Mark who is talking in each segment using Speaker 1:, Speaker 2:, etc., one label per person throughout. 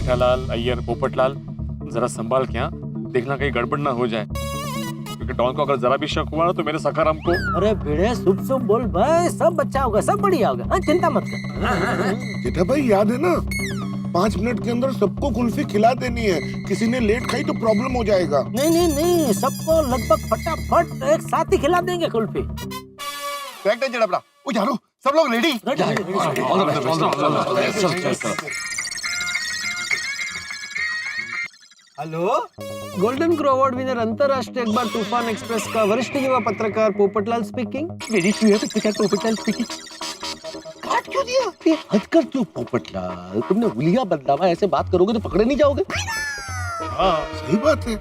Speaker 1: जेठालाल, अय्यर, पोपटलाल, जरा संभाल के, हाँ? देखना कहीं गड़बड़ ना हो जाए, क्योंकि डॉन को अगर जरा भी शक हुआ ना तो मेरे सखाराम को।
Speaker 2: अरे भिड़े शुभ शुभ बोल भाई, सब बच्चा होगा, सब बढ़िया होगा, हाँ चिंता मत कर।
Speaker 3: जेठा भाई याद है ना, 5 मिनट के अंदर सबको कुल्फी खिला देनी है, किसी ने लेट खाई तो प्रॉब्लम हो जाएगा।
Speaker 2: नहीं नहीं नहीं, सबको लगभग फटाफट एक साथ ही खिला देंगे कुल्फी।
Speaker 3: बैठ जा जेठा, ओ यारो सब लोग ready.
Speaker 4: Hello, golden crow award winner अंतरराष्ट्रीय अखबार तूफान एक्सप्रेस का वरिष्ठ युवा पत्रकार पोपटलाल स्पीकिंग।
Speaker 2: पोपटलाल स्पीकिंग। काट क्यों दिया? हद कर क्यों पोपटलाल, तुमने हुलिया बदलावा, ऐसे बात करोगे तो पकड़े नहीं जाओगे।
Speaker 3: हाँ सही बात है।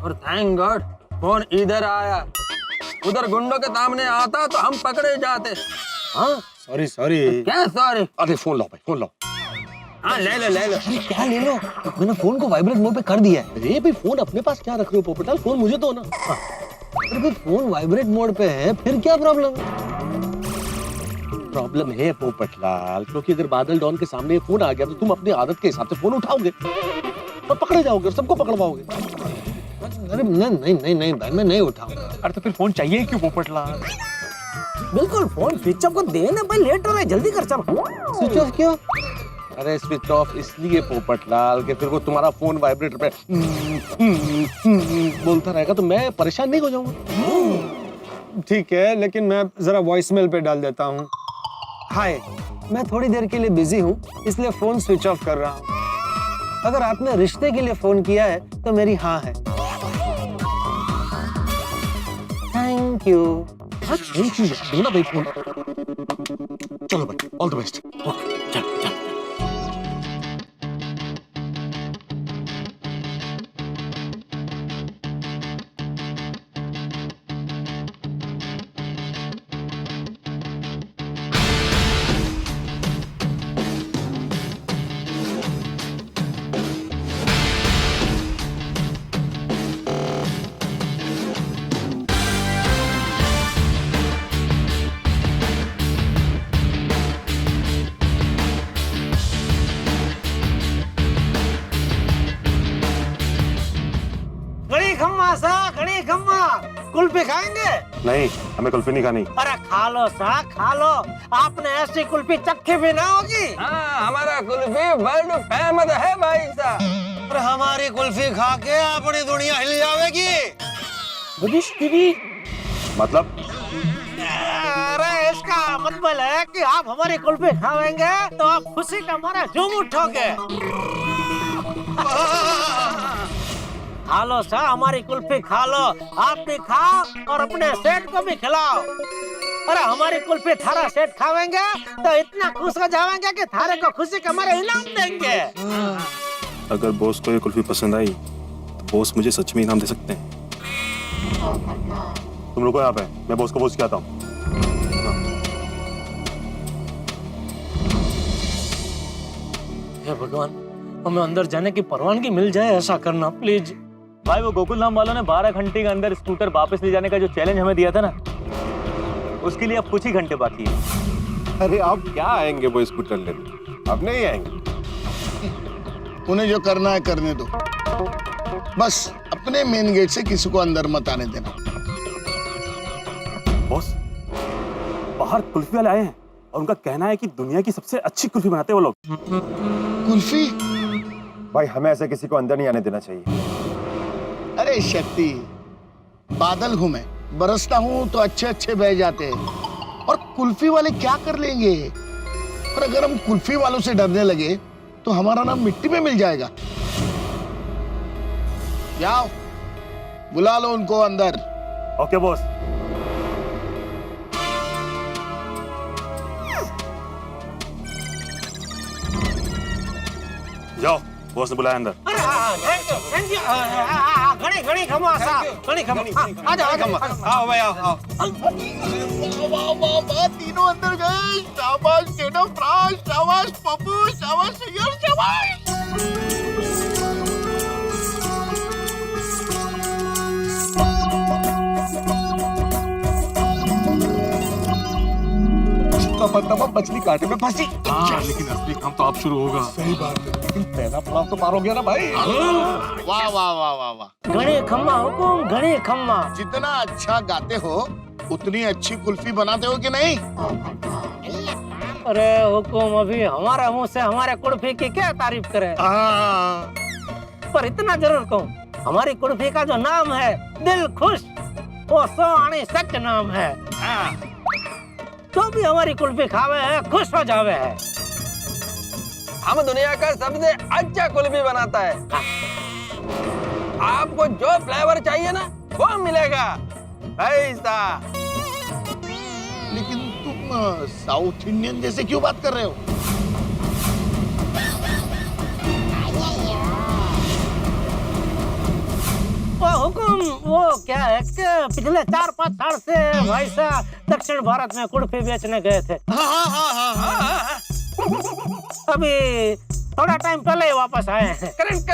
Speaker 4: और थैंक गॉड फोन इधर आया, उधर गुंडों के सामने आता तो हम पकड़े जाते।
Speaker 2: हाँ
Speaker 3: सॉरी।
Speaker 4: क्या सॉरी?
Speaker 3: अरे फोन लाओ भाई, फोन लाओ।
Speaker 4: हाँ ले लो।
Speaker 2: अरे क्या ले लो, मैंने फोन को वाइब्रेट मोड पे कर दिया है। अरे भाई फोन अपने पास क्या रख रहे हो पोपटलाल, फोन मुझे दो ना। अरे भाई फोन वाइब्रेट मोड पे है, फिर क्या प्रॉब्लम है? प्रॉब्लम है पोपटलाल, क्योंककि अगर बादल डॉन के सामने ये फोन आ गया तो तुम अपनी आदत के हिसाब से फोन उठाओगे और पकड़े जाओगे और सबको पकड़वाओगे। अरे नहीं भाई, मैं नहीं उठाऊंगा।
Speaker 1: अरे तो फिर फोन चाहिए क्यों पोपटलाल?
Speaker 2: बिल्कुल, फोन स्विच ऑफ को देना भाई, लेट हो रहा है, जल्दी कर। चल स्विच ऑफ क्यों?
Speaker 5: अरे स्विच ऑफ इसलिए पोपटलाल कि फिर वो तुम्हारा फोन वाइब्रेटर पे बोलता रहेगा तो मैं परेशान नहीं हो जाऊंगा।
Speaker 4: ठीक है, लेकिन मैं जरा वॉइसमेल पे डाल देता हूँ। हाय, मैं थोड़ी देर के लिए बिजी हूँ, इसलिए फोन स्विच ऑफ कर रहा हूँ। अगर आपने रिश्ते के लिए फोन किया है तो मेरी हाँ है। Thank you.
Speaker 5: थैंक यू, दो ना भाई फोन। चलो भाई, ऑल द बेस्ट।
Speaker 2: घड़ी खम्मा कुल्फी खाएंगे?
Speaker 5: नहीं, हमें कुल्फी नहीं खानी।
Speaker 2: अरे खा लो सा, खा लो, आपने ऐसी कुल्फी चक्की भी ना होगी।
Speaker 4: हाँ, हमारा कुल्फी वर्ल्ड फेमस है भाई साहब।
Speaker 2: और हमारी कुल्फी खा के अपनी दुनिया हिल जाएगी।
Speaker 5: मतलब?
Speaker 2: अरे इसका मतलब है कि आप हमारी कुल्फी खाएंगे तो आप खुशी का मारा झूम उठोगे। खा लो सा, हमारी कुल्फी खा लो, आप भी खाओ और अपने सेठ को भी खिलाओ। अरे हमारी कुल्फी थारा सेठ खावेंगे तो इतना खुश हो जाएंगे कि थारे को खुशी का मारे इनाम देंगे।
Speaker 6: अगर बॉस को ये कुल्फी पसंद आई तो बॉस मुझे सच में इनाम दे सकते हैं।
Speaker 5: तुम रुको यहाँ पे, मैं बॉस को पूछ के आता हूँ।
Speaker 2: हे भगवान, हमें अंदर जाने की परवानगी मिल जाए, ऐसा करना प्लीज।
Speaker 7: भाई वो गोकुल धाम वालों ने 12 घंटे के अंदर स्कूटर वापस ले जाने का जो चैलेंज हमें दिया था ना, उसके लिए अब कुछ ही घंटे बाकी है।
Speaker 5: अरे अब क्या आएंगे वो स्कूटर लेने, अब नहीं आएंगे।
Speaker 3: उन्हें जो करना है करने दो, बस अपने मेन गेट से किसी को अंदर मत आने देना।
Speaker 6: बॉस, बाहर कुल्फी वाले आए हैं और उनका कहना है कि दुनिया की सबसे अच्छी कुल्फी बनाते हैं वो लोग।
Speaker 3: कुल्फी?
Speaker 5: भाई हमें ऐसे किसी को अंदर नहीं आने देना चाहिए।
Speaker 3: अरे शक्ति, बादल हूं मैं, बरसता हूं तो अच्छे अच्छे बह जाते हैं, और कुल्फी वाले क्या कर लेंगे? और अगर हम कुल्फी वालों से डरने लगे तो हमारा नाम मिट्टी में मिल जाएगा। जाओ बुला लो उनको अंदर।
Speaker 6: Okay boss. जाओ, बॉस ने बुलाया अंदर।
Speaker 2: Thank you. घड़ी घड़ी खमा सा, घड़ी खमा। आ जाओ।
Speaker 4: आओ भाई आओ।
Speaker 3: वाह वाह वाह, तीनों अंदर गए। शाबाश जेठा फ्रांस, शाबाश पप्पू, शाबाश यार, शाबाश। तब मछली कांटे में फंसी।
Speaker 1: हाँ, लेकिन असली काम तो आप शुरू होगा।
Speaker 3: सही बात है, लेकिन पहला पड़ाव तो पार हो गया ना भाई। वाह वाह वाह वाह वाह,
Speaker 2: घणे खम्मा हुकुम, घणे खम्मा।
Speaker 3: जितना अच्छा गाते हो उतनी अच्छी कुल्फी बनाते हो कि नहीं?
Speaker 2: अरे हुकुम, अभी हमारे मुंह से हमारे कुल्फी की क्या तारीफ करें।
Speaker 3: हाँ।
Speaker 2: पर इतना जरूर कहूँ, हमारी कुल्फी का जो नाम है दिल खुश, वो सो आने सच नाम है। तो भी हमारी कुल्फी खावे है, खुश हो जावे है।
Speaker 4: हम दुनिया का सबसे अच्छा कुल्फी बनाता है। आपको जो फ्लेवर चाहिए ना वो मिलेगा। ऐसा।
Speaker 3: लेकिन तुम साउथ इंडियन जैसे क्यों बात कर रहे हो?
Speaker 2: वो हुकुम, वो क्या है कि पिछले 4-5 साल से भाई साहब दक्षिण भारत में कुल्फी बेचने गए थे। अभी थोड़ा टाइम पहले ही वापस आए हैं।
Speaker 4: करेक्ट।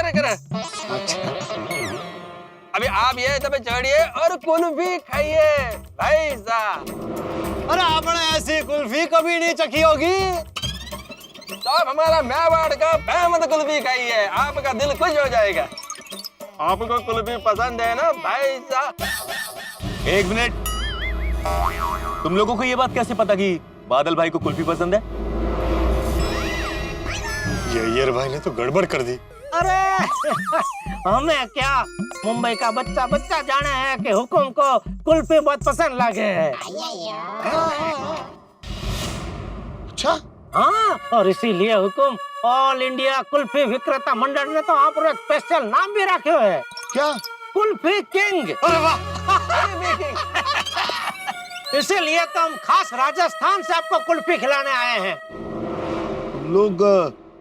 Speaker 4: अभी आप ये सब चढ़िए और कुल्फी खाइए भाई साहब।
Speaker 2: अरे आपने ऐसी कुल्फी कभी नहीं चखी होगी।
Speaker 4: तो आप हमारा मेवाड़ का फेमस कुल्फी खाइए, आपका दिल खुश हो जाएगा। आपको कुल्फी पसंद है ना भाई साहब?
Speaker 7: एक मिनट, तुम लोगों को ये बात कैसे पता कि बादल भाई को कुल्फी पसंद है?
Speaker 5: ये भाई ने तो गड़बड़ कर दी।
Speaker 2: अरे हमें क्या, मुंबई का बच्चा बच्चा जाने है कि हुकुम को कुल्फी बहुत पसंद लगे है।
Speaker 3: अच्छा,
Speaker 2: हाँ, और इसीलिए हुकुम ऑल इंडिया कुल्फी विक्रेता मंडल ने तो आप एक स्पेशल नाम भी रखे है।
Speaker 3: क्या?
Speaker 2: कुल्फी किंग।
Speaker 3: अरे वाह।
Speaker 2: इसीलिए तो हम खास राजस्थान से आपको कुल्फी खिलाने आए हैं।
Speaker 3: तुम लोग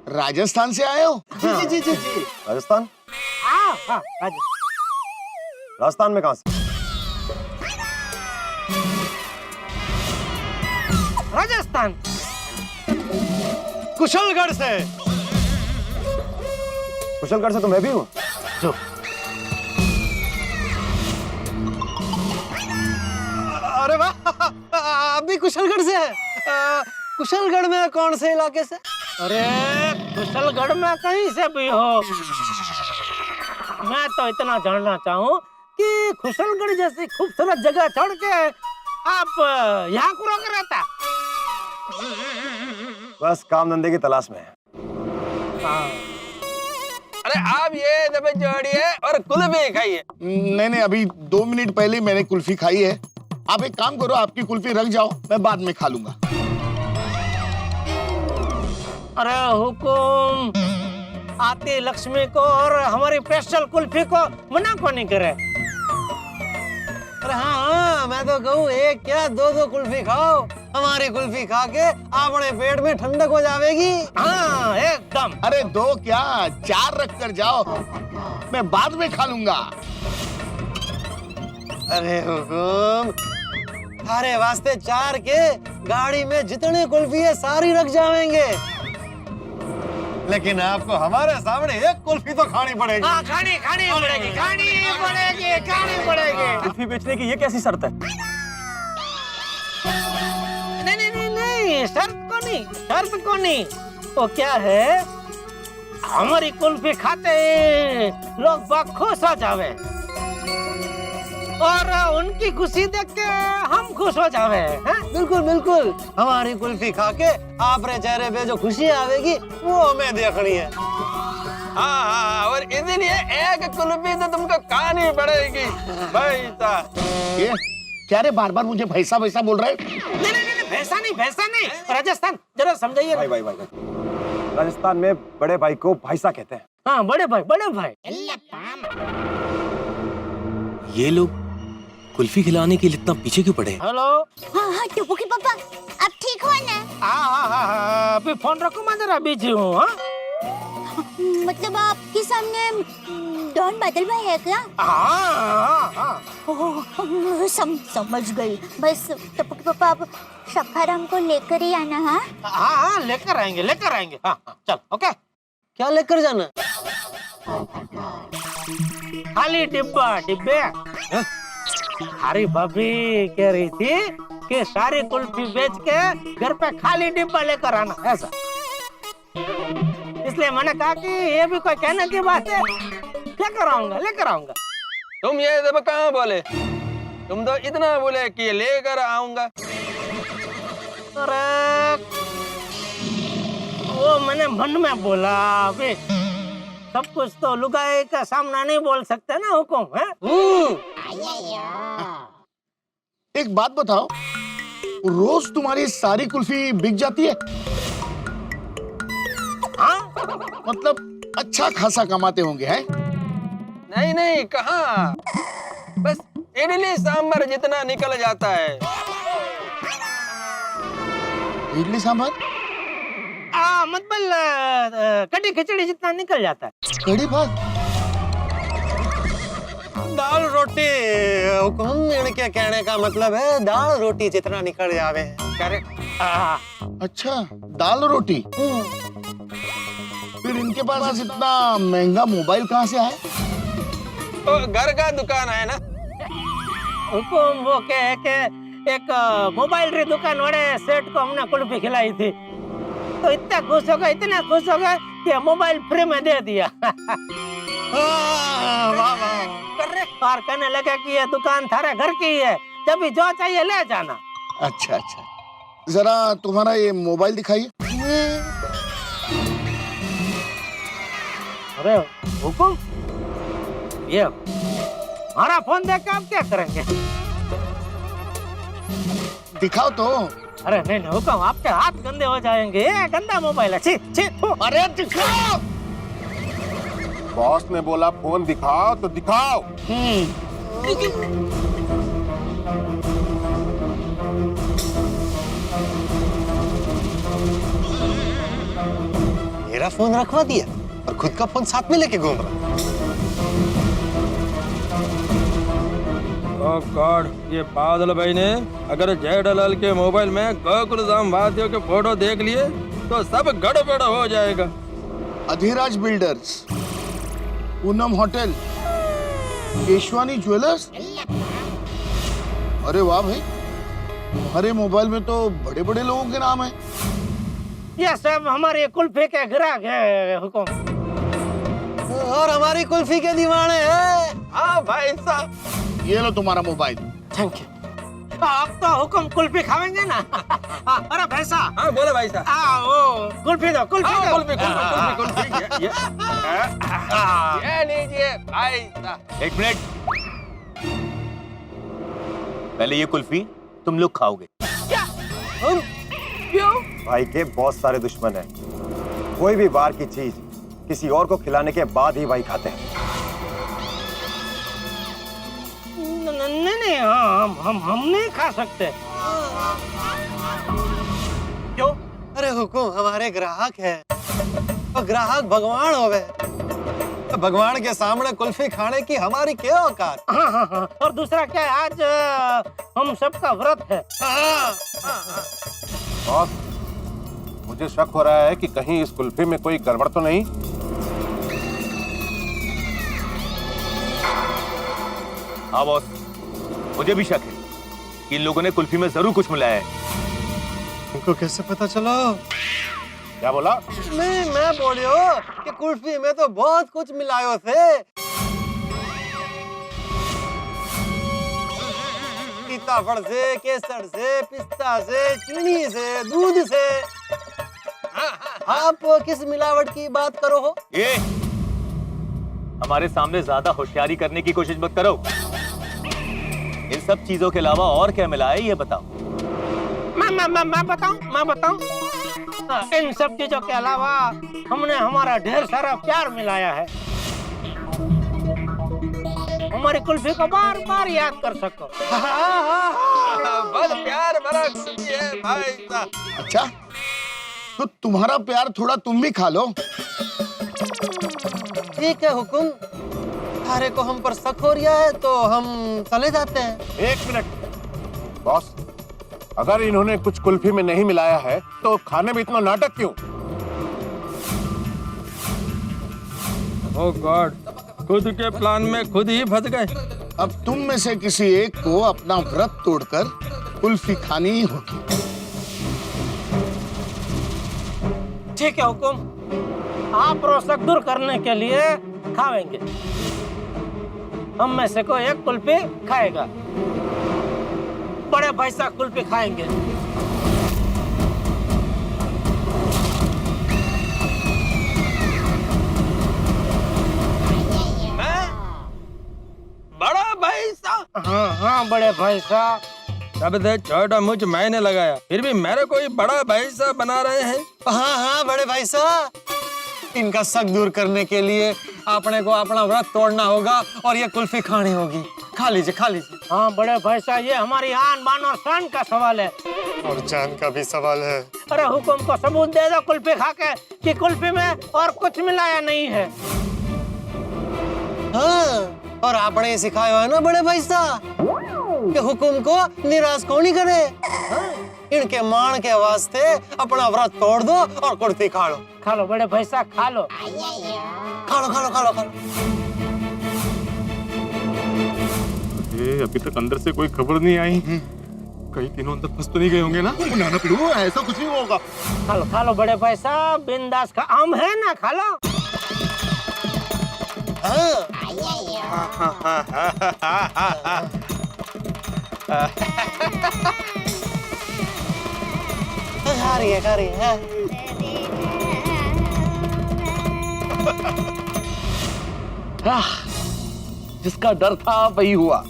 Speaker 3: राजस्थान से आए हो?
Speaker 2: जी।
Speaker 5: राजस्थान?
Speaker 2: हाँ,
Speaker 5: राजस्थान में कहाँ से?
Speaker 2: राजस्थान
Speaker 5: कुशलगढ़ से। कुशलगढ़ से तो मैं भी हूँ।
Speaker 4: अरे वाह, आप भी कुशलगढ़ से हैं? कुशलगढ़ में कौन से इलाके से?
Speaker 2: अरे कुशलगढ़ में कहीं से भी हो, मैं तो इतना जानना चाहूँ कि कुशलगढ़ जैसी खूबसूरत जगह छोड़ के आप यहाँ को रोक रहता।
Speaker 5: बस काम धंधे की तलाश में है।
Speaker 4: अरे आप ये दबे जोड़िए और कुल्फी खाइए।
Speaker 3: नहीं, अभी 2 मिनट पहले मैंने कुल्फी खाई है। आप एक काम करो, आपकी कुल्फी रख जाओ, मैं बाद में खा लूंगा।
Speaker 2: अरे हुकुम, आती लक्ष्मी को और हमारी स्पेशल कुल्फी को मना को नहीं करे।
Speaker 4: अरे हाँ, मैं तो कहूँ एक क्या 2 कुल्फी खाओ। हमारी कुल्फी खा के अपने पेट में ठंडक हो जाएगी।
Speaker 2: हाँ एकदम।
Speaker 3: अरे 2 क्या 4 रख कर जाओ, मैं बाद में खा लूंगा।
Speaker 4: अरे हुकुम, अरे वास्ते 4 के गाड़ी में जितने कुल्फी है सारी रख जाएंगे, लेकिन आपको हमारे सामने एक कुल्फी तो खानी पड़ेगी।
Speaker 2: हाँ, खानी पड़ेगी।
Speaker 7: कुल्फी बेचने की ये कैसी शर्त है?
Speaker 2: नहीं, शर्त को नहीं। वो क्या है, हमारी कुल्फी खाते लोग बहुत खुश हो जावे और उनकी खुशी देख के हम खुश हो जावे हैं?
Speaker 4: बिल्कुल, हमारी कुल्फी खा के आपरे चेहरे पे जो खुशी आवेगी वो हमें देखनी है। हाँ, और इसलिए एक कुल्फी तो तुमको खानी पड़ेगी भाई साहब।
Speaker 3: ये क्या रे, बार मुझे भैसा बोल रहे?
Speaker 2: नहीं, भैसा नहीं। राजस्थान जरा समझाइए।
Speaker 5: भाई राजस्थान में बड़े भाई को भाईसा कहते हैं।
Speaker 2: हाँ, बड़े भाई।
Speaker 8: ये लोग कुल्फी खिलाने के लिए इतना पीछे क्यों पड़े?
Speaker 2: हेलो।
Speaker 9: हाँ, टुपू के पापा, आप ठीक हो ना?
Speaker 2: हाँ, अभी फोन रखो, मैं जरा बिजी हूँ। हाँ,
Speaker 9: मतलब आपके सामने डॉन बादल भाई है क्या?
Speaker 2: हाँ।
Speaker 9: ओह, समझ गई। बस टुपू के पापा, आप सखाराम को लेकर ही आना।
Speaker 2: हाँ, लेकर आएंगे। हाँ, चल, ओके।
Speaker 4: क्या लेकर जाना?
Speaker 2: खाली डिब्बे। हमारी भाभी कह रही थी
Speaker 10: कि सारी कुल्फी बेच के घर पे खाली डिब्बा लेकर आना, ऐसा। इसलिए मैंने कहा कि ये भी कोई कहने की बात है, लेकर आऊंगा।
Speaker 2: तुम ये सब कहाँ बोले? तुम तो इतना बोले कि लेकर आऊंगा।
Speaker 10: अरे वो मैंने मन में बोला, अभी सब कुछ तो लुगाई का सामना नहीं बोल सकते ना हुकुम है।
Speaker 3: एक बात बताओ, रोज तुम्हारी सारी कुल्फी बिक जाती है?
Speaker 10: हाँ?
Speaker 3: मतलब अच्छा खासा कमाते होंगे, हैं?
Speaker 2: नहीं, कहाँ, बस इडली सांभर जितना निकल जाता है।
Speaker 3: इडली सांभर?
Speaker 10: मतलब कड़ी खिचड़ी जितना निकल जाता है।
Speaker 3: कड़ी भात?
Speaker 4: दाल रोटी हुकुम, इनके कहने का मतलब है दाल रोटी जितना निकल जावे।
Speaker 3: अच्छा, दाल रोटी। फिर इनके पास इतना महंगा मोबाइल कहाँ से आया?
Speaker 2: तो घर का दुकान है ना।
Speaker 10: हुकुम वो कहे कि एक मोबाइल री दुकान वाले सेठ को हमने कुल्फी खिलाई थी, तो इतना खुश हो गए कि मोबाइल फ्री में दे दिया। और कहने लगा कि ये दुकान थारे घर की है, जब भी जो चाहिए ले जाना।
Speaker 3: अच्छा, जरा तुम्हारा ये मोबाइल दिखाइए।
Speaker 10: अरे हुकुम, ये हमारा फोन देख के आप क्या करेंगे?
Speaker 3: दिखाओ तो।
Speaker 10: अरे नहीं हुकुम, आपके हाथ गंदे हो जाएंगे, ये गंदा मोबाइल है। छी।
Speaker 3: अरे दिखाओ।
Speaker 5: बॉस ने बोला फोन दिखाओ तो दिखाओ।
Speaker 4: मेरा फोन रखवा दिया और खुद का फोन साथ में लेके घूम रहा।
Speaker 2: ओह गॉड, ये बादल भाई ने अगर जेठालाल के मोबाइल में गोकुलधाम वादियों के फोटो देख लिए तो सब गड़बड़ हो जाएगा।
Speaker 3: Adhiraj builders, Poonam hotel, Keshwani jewellers. अरे वाह भाई, तुम्हारे मोबाइल में तो बड़े बड़े लोगों के नाम हैं।
Speaker 10: ये सब हमारे कुल्फी के ग्राहक है हुकुम,
Speaker 4: और हमारी कुल्फी के दीवाने हैं।
Speaker 2: हाँ भाई साहब,
Speaker 3: ये लो तुम्हारा मोबाइल।
Speaker 10: Thank you. आप तो हुकुम कुल्फी खाएंगे ना? अरे भैंसा।
Speaker 2: हाँ बोले भाई साहब।
Speaker 10: वो कुल्फी दो।
Speaker 2: कुल्फी ये लीजिए भाई साहब।
Speaker 7: एक मिनट, पहले ये कुल्फी तुम लोग खाओगे।
Speaker 10: हम? क्यों?
Speaker 11: भाई के बहुत सारे दुश्मन हैं। कोई भी बाहर की चीज किसी और को खिलाने के बाद ही भाई खाते हैं।
Speaker 10: नहीं, हम नहीं खा सकते। क्यों?
Speaker 4: अरे हुकुम, हमारे ग्राहक है और ग्राहक भगवान होवे। भगवान के सामने कुल्फी खाने की हमारी क्या औकात।
Speaker 10: हाँ। और दूसरा क्या है, आज हम सबका व्रत है।
Speaker 5: बॉस, मुझे शक हो रहा है कि कहीं इस कुल्फी में कोई गड़बड़ तो नहीं।
Speaker 7: हाँ बॉस, मुझे भी शक है कि इन लोगों ने कुल्फी में जरूर कुछ मिलाया है।
Speaker 4: तुमको कैसे पता चला?
Speaker 5: क्या बोला?
Speaker 4: नहीं, मैं बोलियो कि कुल्फी में तो बहुत कुछ मिलायो थे। सीताफल से, केसर से, पिस्ता से, चीनी से, दूध से। आप किस मिलावट की बात करो हो?
Speaker 7: ये हमारे सामने ज्यादा होशियारी करने की कोशिश मत करो। इन सब चीजों के अलावा और क्या मिला है ये बताओ।
Speaker 10: मैं बताऊं। इन सब चीजों के अलावा हमने हमारा ढेर सारा प्यार मिलाया है, हमारी कुल्फी को बार बार याद कर सको।
Speaker 2: बस प्यार भरा कुल्फी है भाई साहब।
Speaker 3: अच्छा, तो तुम्हारा प्यार थोड़ा तुम भी खा लो।
Speaker 4: ठीक है हुकुम, सारे को हम पर शक हो रहा है तो हम चले जाते हैं।
Speaker 5: एक मिनट बॉस, अगर इन्होंने कुछ कुल्फी में नहीं मिलाया है तो खाने में इतना नाटक क्यों?
Speaker 2: ओह गॉड, खुद के प्लान में खुद ही फंस गए।
Speaker 3: अब तुम में से किसी एक को अपना व्रत तोड़कर कुल्फी खानी ही होगी।
Speaker 10: ठीक है हुकुम, आप रोशक दूर करने के लिए खाएंगे। हम में से कोई एक कुल्फी खाएगा। बड़े भाई साहब कुल्फी खाएंगे।
Speaker 2: बड़ा भाई साहब।
Speaker 10: हाँ हाँ बड़े भाई साहब।
Speaker 2: तब से छोटा मुझ मैंने लगाया, फिर भी मेरे को ही बड़ा भाई साहब बना रहे हैं।
Speaker 4: हाँ हाँ बड़े भाई साहब, इनका शक दूर करने के लिए आपने को अपना व्रत तोड़ना होगा और ये कुल्फी खानी होगी। खा लीजिए खा लीजिए।
Speaker 10: हाँ बड़े भाई साहब, ये हमारी आन बान और शान का सवाल है।
Speaker 4: और जान का भी सवाल है।
Speaker 10: अरे हुकुम को सबूत दे दो कुल्फी खा के कि कुल्फी में और कुछ मिलाया नहीं है।
Speaker 4: हाँ, और आपने ये सिखाया है ना बड़े भाई साहब कि हुकुम को निराश कौन ही करे। हाँ? इनके मान के वास्ते अपना व्रत तोड़ दो और कुल्फी खा लो।
Speaker 10: खा लो बड़े भाई साहब, खा लो।
Speaker 4: खा लो खा लो खा लो खा लो।
Speaker 1: अभी तक अंदर से कोई खबर नहीं आई। कई दिनों तक फंस तो नहीं गए होंगे ना?
Speaker 3: ना पिड़ू, ऐसा कुछ नहीं होगा।
Speaker 10: खा लो बड़े भाई साहब, बिंदास का आम है ना, खा लो।
Speaker 4: खा रही है।
Speaker 2: जिसका डर था वही हुआ।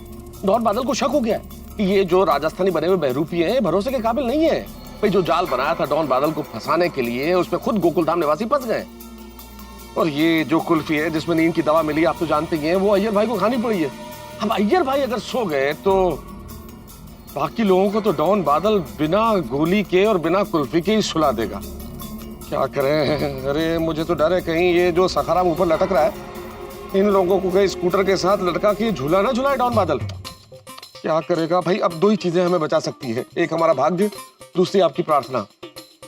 Speaker 2: डॉन बादल को शक हो गया कि ये जो राजस्थानी बने हुए बहरूपी हैं भरोसे के काबिल नहीं है। भाई जो जाल बनाया था डॉन बादल को फंसाने के लिए, उसमें खुद गोकुलधाम निवासी फंस गए। और ये जो कुल्फी है जिसमें नींद की दवा मिली, आप तो जानते ही हैं, वो अय्यर भाई को खानी पड़ी है। अब अय्यर भाई अगर सो गए तो बाकी लोगों को तो डॉन बादल बिना गोली के और बिना कुल्फी के ही सुला देगा। क्या करें? अरे मुझे तो डर है कहीं ये जो सखाराम ऊपर लटक रहा है, इन लोगों को कहीं स्कूटर के साथ लटका के झूला ना झुलाए डॉन बादल। क्या करेगा भाई? अब दो ही चीजें हमें बचा सकती है, एक हमारा भाग्य, दूसरी आपकी प्रार्थना।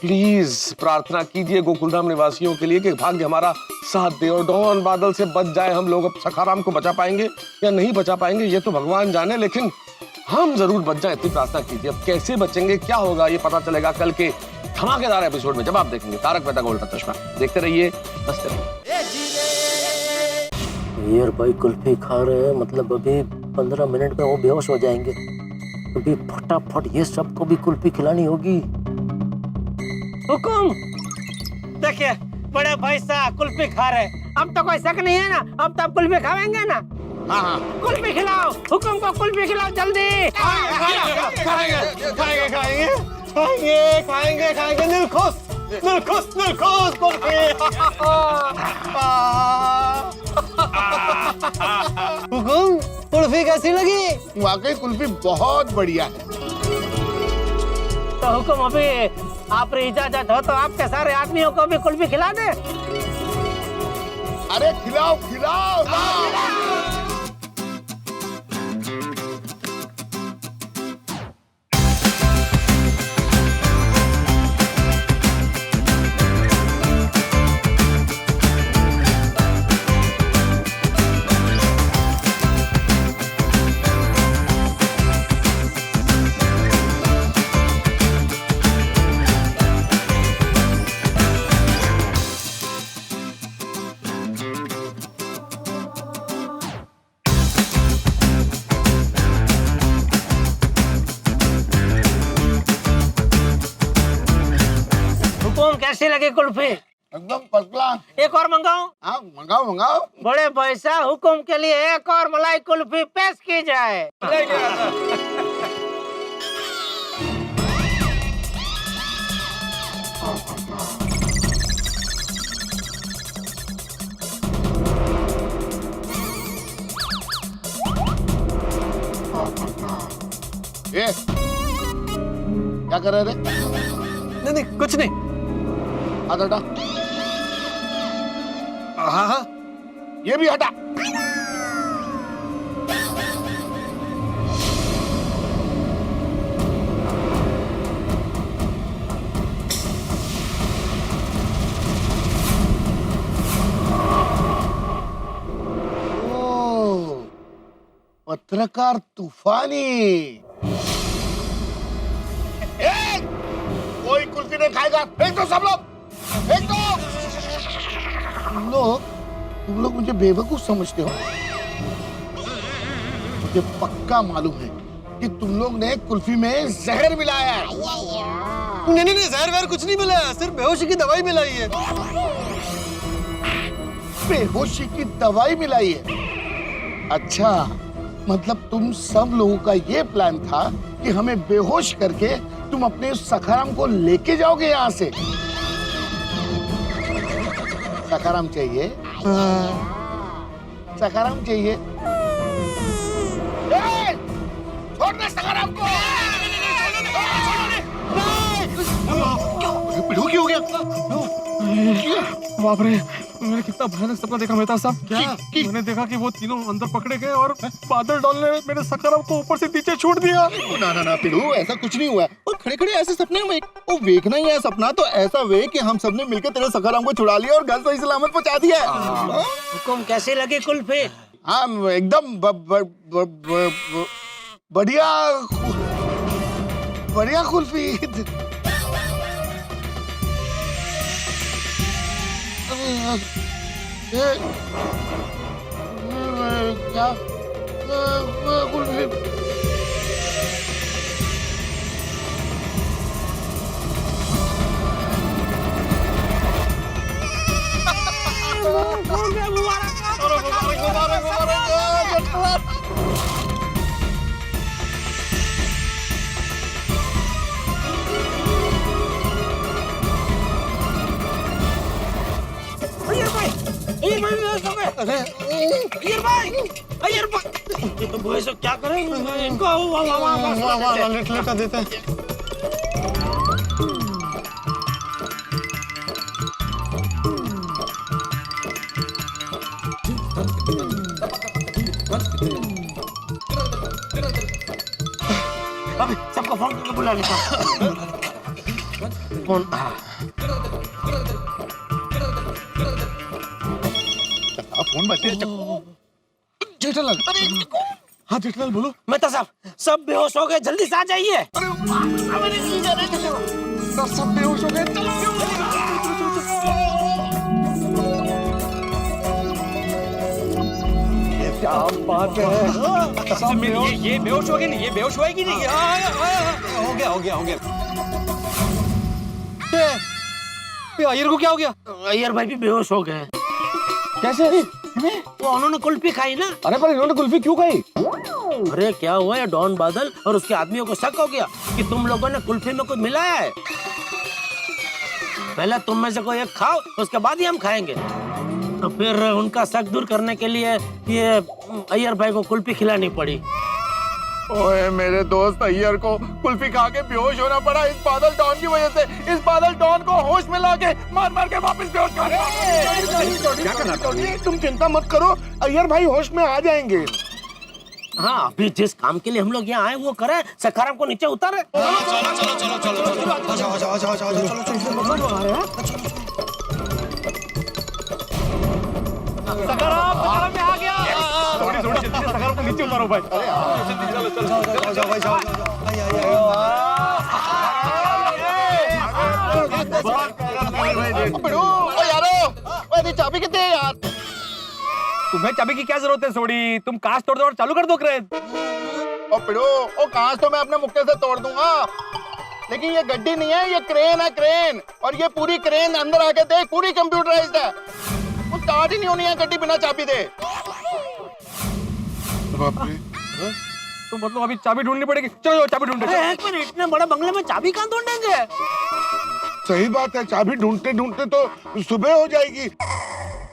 Speaker 2: प्लीज प्रार्थना कीजिए गोकुलधाम निवासियों के लिए कि भाग्य हमारा साथ दे और डॉन बादल से बच जाए हम लोग। अब सखाराम को बचा पाएंगे या नहीं बचा पाएंगे ये तो भगवान जाने, लेकिन हम जरूर बच जाए, इतनी प्रार्थना कीजिए। अब कैसे बचेंगे, क्या होगा, ये पता चलेगा कल के धमाकेदार एपिसोड में जब आप देखेंगे तारक मेहता का उल्टा चश्मा। देखते रहिए, हंसते रहिए।
Speaker 7: यार भाई कुल्फी खा रहे हैं, मतलब अभी 15 मिनट में वो बेहोश हो जाएंगे। अभी फटाफट ये सबको भी कुल्फी खिलानी होगी।
Speaker 10: हुकुम देखिए, बड़े भाई साहब कुल्फी खा रहे। अब तो कोई शक नहीं है ना? अब तो आप कुल्फी खाएंगे ना?
Speaker 3: हाँ हाँ,
Speaker 10: कुल्फी खिलाओ, हुकुम को कुल्फी खिलाओ जल्दी।
Speaker 4: खाएंगे दिलखुश कुल्फी। हुकुम कुल्फी कैसी लगी?
Speaker 3: वाकई कुल्फी बहुत बढ़िया है।
Speaker 10: तो हुकुम अभी आप इजाजत हो तो आपके सारे आदमियों को भी कुल्फी खिला दे।
Speaker 3: अरे खिलाओ खिलाओ।
Speaker 10: कैसी लगी कुल्फी?
Speaker 3: एकदम फर्स्ट क्लास।
Speaker 10: एक और मंगाओ?
Speaker 3: हाँ मंगाओ मंगाओ।
Speaker 10: बड़े भाई साहब हुकुम के लिए एक और मलाई कुल्फी पेश की जाए।
Speaker 3: ये क्या कर रहे थे?
Speaker 4: नहीं कुछ नहीं।
Speaker 3: हाथ हटा।
Speaker 4: हाँ हाँ
Speaker 3: ये भी हटा। पत्रकार तूफानी, में खाएगा। फेंक दो सब लोग, फेंक दो। तुम लोग मुझे बेवकूफ समझते हो। मुझे पक्का मालूम है कि तुम लोग ने कुल्फी में जहर मिलाया है।
Speaker 2: नहीं नहीं नहीं, जहर वहर कुछ नहीं मिलाया, सिर्फ बेहोशी की दवाई मिलाई है।
Speaker 3: बेहोशी की दवाई मिलाई है? अच्छा, मतलब तुम सब लोगों का ये प्लान था कि हमें बेहोश करके तुम अपने सखाराम को लेके जाओगे यहाँ से। सखाराम चाहिए? सखाराम चाहिए? छोड़ दे सखाराम को। पिड़ू क्यों हो गया?
Speaker 1: बाप रे, मैंने कितना भयानक सपना देखा मेहता साहब। क्या? मैंने देखा कि वो तीनों अंदर पकड़े गए और बादल डॉल ने मेरे सखाराम को ऊपर से नीचे छोड़ दिया।
Speaker 3: ना ना ना पिड़ू, ऐसा कुछ नहीं हुआ। और खड़े खड़े ऐसे सपने में वो देखना ही है सपना तो ऐसा वे कि हम सबने मिलकर तेरे सखाराम को छुड़ा लिया और घर सही सलामत पहुंचा दिया।
Speaker 10: हुकुम कैसे लगी कुल्फी?
Speaker 3: हाँ एकदम बढ़िया बढ़िया कुल्फी। क्या कुल्फी?
Speaker 10: ये तो बोए से क्या करें इनको?
Speaker 2: लेटा देते हैं।
Speaker 10: अबे सबको फोन करके बुला लेता हूं। फोन
Speaker 3: फोन बजे। जेठालाल, हाँ जेठालाल बोलो।
Speaker 10: मेहता साहब सब बेहोश हो गए, जल्दी से आ जाइए।
Speaker 3: सब बेहोश हो गए।
Speaker 2: क्या बात है?
Speaker 7: ये बेहोश हो गई नहीं, ये बेहोश होएगी नहीं।
Speaker 2: हो गया हो गया हो गया। अय्यर को क्या हो गया?
Speaker 10: अय्यर भाई भी बेहोश हो गए।
Speaker 2: कैसे?
Speaker 10: वो उन्होंने कुल्फी खाई ना।
Speaker 2: अरे पर इन्होंने कुल्फी क्यों खाई?
Speaker 10: अरे क्या हुआ है, डॉन बादल और उसके आदमियों को शक हो गया कि तुम लोगों ने कुल्फी में कुछ मिलाया है। पहले तुम में से कोई एक खाओ, उसके बाद ही हम खाएंगे। तो फिर उनका शक दूर करने के लिए ये अय्यर भाई को कुल्फी खिलानी पड़ी।
Speaker 5: ओए मेरे दोस्त अय्यर को कुल्फी खा के बेहोश होना पड़ा इस बादल डॉन की वजह से। इस बादल डॉन को होश में लाके मार मार के वापस बेहोश कर दिया।
Speaker 3: क्या करना? तुम चिंता मत करो, अय्यर भाई होश में आ जाएंगे।
Speaker 10: हाँ, अभी जिस काम के लिए हम लोग यहाँ आए वो करें, सखाराम को नीचे उतारे।
Speaker 1: सखाराम में आ गया। थोड़ी थोड़ी जल्दी से सखाराम को नीचे उतारो भाई।
Speaker 3: चाबी कितने यार?
Speaker 1: तुम्हें चाबी की क्या जरूरत है सोडी? तुम कांच तोड़ दो और चालू कर दो क्रेन।
Speaker 3: ओ पिड़ो, ओ कांच तो मैं अपने मुक्के से तोड़ दूंगा, लेकिन ये गड्डी नहीं है, ये क्रेन है, क्रेन। और ये पूरी क्रेन अंदर आके देख, पूरी कंप्यूटराइज्ड है। वो स्टार्ट ही नहीं होनी है गड्डी बिना चाबी दे। बाप रे।
Speaker 1: तो मतलब अभी चाबी ढूंढनी पड़ेगी। चलो चाबी ढूंढो।
Speaker 10: एक मिनट, इतने बड़े बंगले में चाबी कहाँ ढूंढेंगे?
Speaker 3: सही बात है, चाबी ढूंढते ढूंढते तो सुबह हो जाएगी,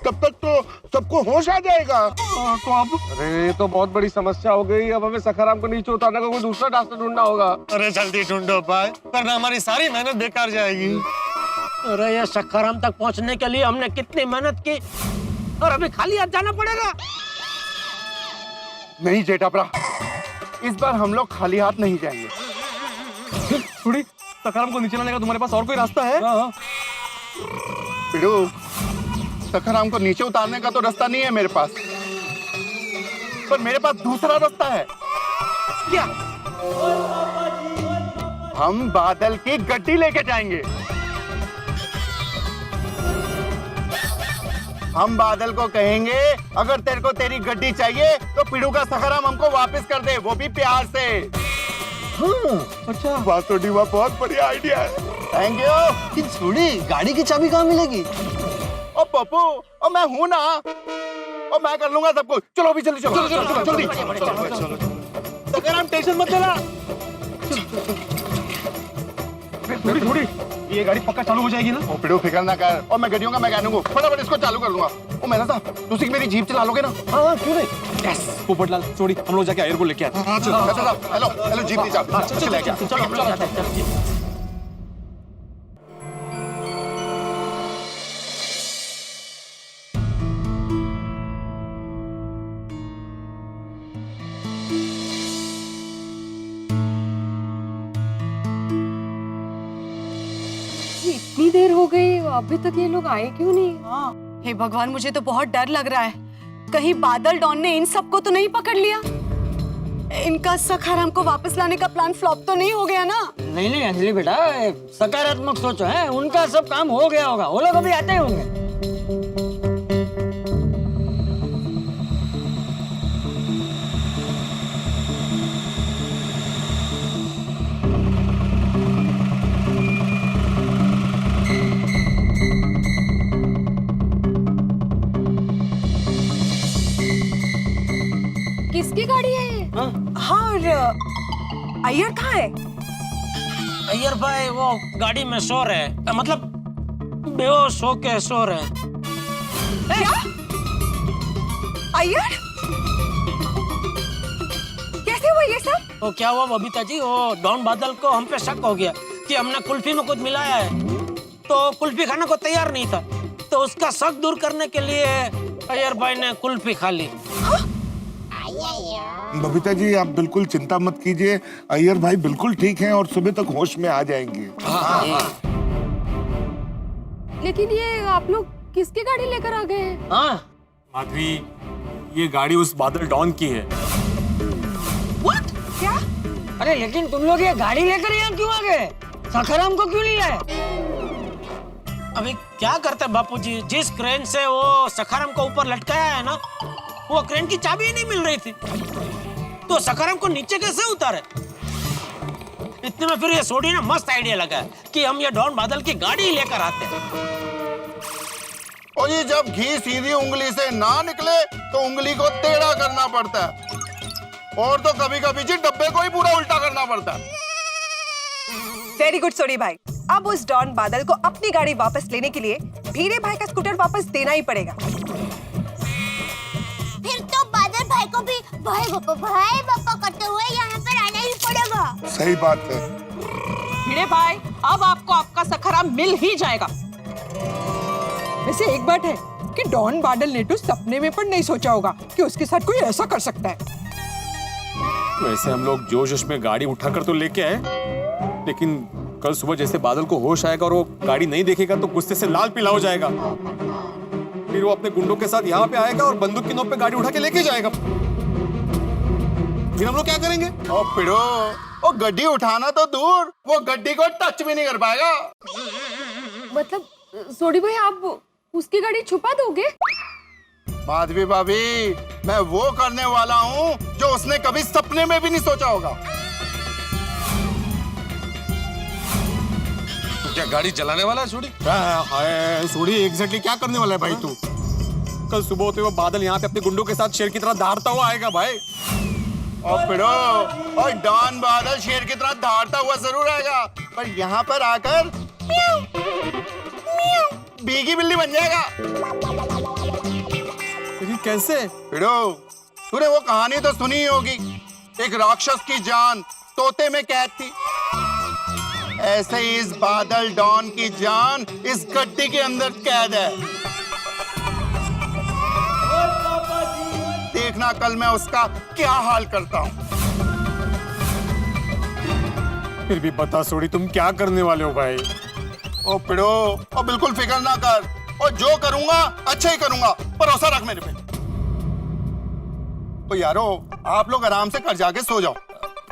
Speaker 3: तब तक तो सबको होश आ जाएगा।
Speaker 1: तो अब
Speaker 2: अरे ये तो बहुत बड़ी समस्या हो गई। अब हमें सखाराम को नीचे उतारने का कोई दूसरा रास्ता ढूंढना होगा। अरे जल्दी ढूंढो भाई, वरना हमारी सारी मेहनत बेकार जाएगी।
Speaker 10: अरे ये सखाराम तक पहुंचने के लिए हमने कितनी मेहनत की और अभी खाली हाथ जाना पड़ेगा।
Speaker 5: नहीं जेठापरा, इस बार हम लोग खाली हाथ नहीं जाएंगे।
Speaker 1: थोड़ी सखाराम को नीचे लाने का तुम्हारे पास और कोई रास्ता है?
Speaker 3: पिड़ू, सखाराम को नीचे उतारने का तो रास्ता नहीं है मेरे पास, पर मेरे पास दूसरा रास्ता है।
Speaker 10: क्या?
Speaker 5: हम बादल की गड्डी लेके जाएंगे। हम बादल को कहेंगे अगर तेरे को तेरी गड्डी चाहिए तो पिड़ू का सखराम हमको वापस कर दे, वो भी प्यार से।
Speaker 2: हाँ, अच्छा
Speaker 5: बात तो डीवा बहुत बढ़िया आइडिया है। Thank you.
Speaker 2: लेकिन सोडी, गाड़ी की चाबी कहाँ मिलेगी?
Speaker 5: ओ पप्पू, ओ मैं हूं ना, ओ मैं कर लूंगा सब कुछ। चलो अभी जल्दी चलो, जल्दी।
Speaker 2: सखराम टेंशन मत लेना।
Speaker 1: थोड़ी ये गाड़ी पक्का चालू हो जाएगी ना?
Speaker 5: ओ पिड़ू फिक्र ना कर, और मैं गड्डियों का मैकेनिक हूं, फटाफट इसको चालू कर दूंगा। ओ मेरा साहब, तुसी मेरी जीप चला लोगे ना?
Speaker 2: हाँ, क्यों नहीं?
Speaker 1: यस पोपटलाल, छोड़ी हम लोग जाके आयर को लेके आते हैं।
Speaker 5: हेलो हेलो, जीप दी चाबी, चले क्या?
Speaker 12: इतनी देर हो गई, अभी तक ये लोग आए क्यों नहीं?
Speaker 13: हे भगवान, मुझे तो बहुत डर लग रहा है। कहीं बादल डॉन ने इन सबको तो नहीं पकड़ लिया? इनका सखाराम को वापस लाने का प्लान फ्लॉप तो नहीं हो गया ना?
Speaker 10: नहीं अंजलि बेटा, सकारात्मक सोचो है, उनका सब काम हो गया होगा, वो लोग अभी आते ही होंगे।
Speaker 12: किसकी गाड़ी है ये?
Speaker 13: हाँ, और अय्यर कहाँ है?
Speaker 10: अय्यर भाई वो गाड़ी में सो रहे, मतलब बेहोश होके सो रहे।
Speaker 13: क्या? अय्यर? कैसे हुआ ये सब?
Speaker 10: तो क्या हुआ बबीता जी, वो डॉन बादल को हम पे शक हो गया कि हमने कुल्फी में कुछ मिलाया है, तो कुल्फी खाने को तैयार नहीं था, तो उसका शक दूर करने के लिए अय्यर भाई ने कुल्फी खा ली।
Speaker 5: बबीता जी, आप बिल्कुल चिंता मत कीजिए, अय्यर भाई बिल्कुल ठीक हैं और सुबह तक होश में आ जाएंगे।
Speaker 12: लेकिन ये आप लोग किसकी गाड़ी लेकर आ गए हैं?
Speaker 1: माधवी, ये गाड़ी उस बादल डॉन की है।
Speaker 13: What? क्या?
Speaker 10: अरे लेकिन तुम लोग ये गाड़ी लेकर यहाँ क्यों आ गए? सखाराम को क्यों नहीं लाए? अभी क्या करते बापूजी, जिस क्रेन से वो सखाराम को ऊपर लटकाया है ना, वो क्रेन की चाबी ही नहीं मिल रही थी, तो सखाराम को नीचे कैसे उतारे? इतने में फिर ये सोडी ने मस्त आइडिया लगा कि हम ये डॉन बादल की गाड़ी लेकर आते हैं।
Speaker 5: और ये जब घी सीधी उंगली से ना निकले तो उंगली को टेढ़ा करना पड़ता है, और तो कभी कभी जी डब्बे को ही पूरा उल्टा करना पड़ता है।
Speaker 13: वेरी गुड सोडी भाई, अब उस डॉन बादल को अपनी गाड़ी वापस लेने के लिए भीड़े भाई का स्कूटर वापस देना ही पड़ेगा।
Speaker 9: फिर तो बादल भाई को भी भाई बापा करते हुए यहाँ पर आना ही पड़ेगा।
Speaker 5: सही बात है।
Speaker 12: भिड़े भाई, अब आपको आपका सखाराम मिल ही जाएगा। वैसे एक बात है कि डॉन बादल ने तो सपने में पर नहीं सोचा होगा कि उसके साथ कोई ऐसा कर सकता है।
Speaker 1: वैसे हम लोग जोश में गाड़ी उठाकर तो लेके आए, लेकिन कल सुबह जैसे बादल को होश आएगा और वो गाड़ी नहीं देखेगा तो गुस्से से लाल पीला हो जाएगा, फिर वो अपने गुंडों के साथ यहाँ पे आएगा और बंदूक की नोक पे गाड़ी उठा के लेके जाएगा। फिर हम लोग क्या करेंगे?
Speaker 5: ओ पिड़ो, वो गड्डी उठाना तो दूर, वो गड्डी को टच भी नहीं कर पाएगा।
Speaker 12: मतलब सोडी भाई, आप उसकी गाड़ी छुपा दोगे?
Speaker 5: माधवी भाभी, मैं वो करने वाला हूँ जो उसने कभी सपने में भी नहीं सोचा होगा।
Speaker 2: क्या गाड़ी चलाने वाला है सोडी?
Speaker 1: हाय सोडी, एग्जैक्टली क्या करने वाला है भाई तू? कल सुबह होते हुए बादल यहाँ पे अपने गुंडों के साथ शेर की तरह दहाड़ता हुआ आएगा भाई।
Speaker 5: और पिड़ो, और डॉन बादल शेर की तरह दहाड़ता हुआ जरूर आएगा, पर यहाँ पर आकर बीगी बिल्ली बन जाएगा।
Speaker 1: लेकिन कैसे?
Speaker 5: पिड़ो, तूने वो कहानी तो सुनी ही होगी, एक राक्षस की जान तोते में कैद थी। ऐसे ही इस बादल डॉन की जान इस गड्डी के अंदर कैद है। देखना कल मैं उसका क्या हाल करता हूं।
Speaker 1: फिर भी बता सोडी, तुम क्या करने वाले हो भाई?
Speaker 5: ओ पिड़ो, और बिल्कुल फिक्र ना कर, और जो करूंगा अच्छा ही करूंगा, भरोसा रख मेरे पे। तो यारो, आप लोग आराम से घर जाके सो जाओ।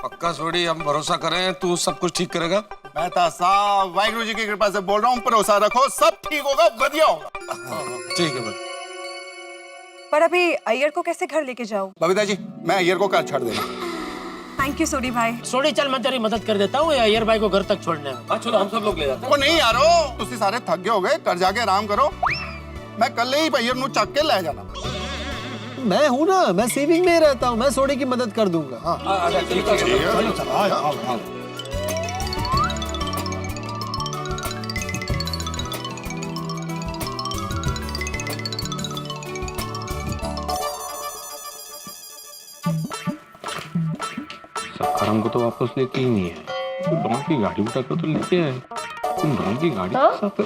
Speaker 2: पक्का सोडी, हम भरोसा करें तू सब कुछ ठीक करेगा?
Speaker 5: मेहता साहब, वाहिगुरु जी की कृपा से बोल रहा हूँ, भरोसा रखो, सब ठीक होगा, बढ़िया होगा।
Speaker 2: ठीक है भाई।
Speaker 13: पर अभी अय्यर को कैसे घर लेके जाऊं?
Speaker 5: बबीता जी, मैं अय्यर को कल छोड़ देगा।
Speaker 13: थैंक यू सोडी भाई।
Speaker 10: सोडी चल, मैं तेरी मदद कर देता हूँ अय्यर भाई को घर तक छोड़ने में।
Speaker 7: चलो हम सब लोग ले जाते
Speaker 5: वो नहीं यारो, तुसी सारे थक गए हो गए, घर जाके आराम करो। मैं कल ही अय्यर नु चक के ले जाना।
Speaker 2: मैं हूं ना, मैं सेविंग में ही रहता हूं, मैं सोडी की मदद कर दूंगा। हाँ
Speaker 5: चलो।
Speaker 1: सखाराम को तो वापस लेके ही नहीं है, तो डॉन की गाड़ी उठा कर तो लेके आए। तुम डॉन की गाड़ी के साथ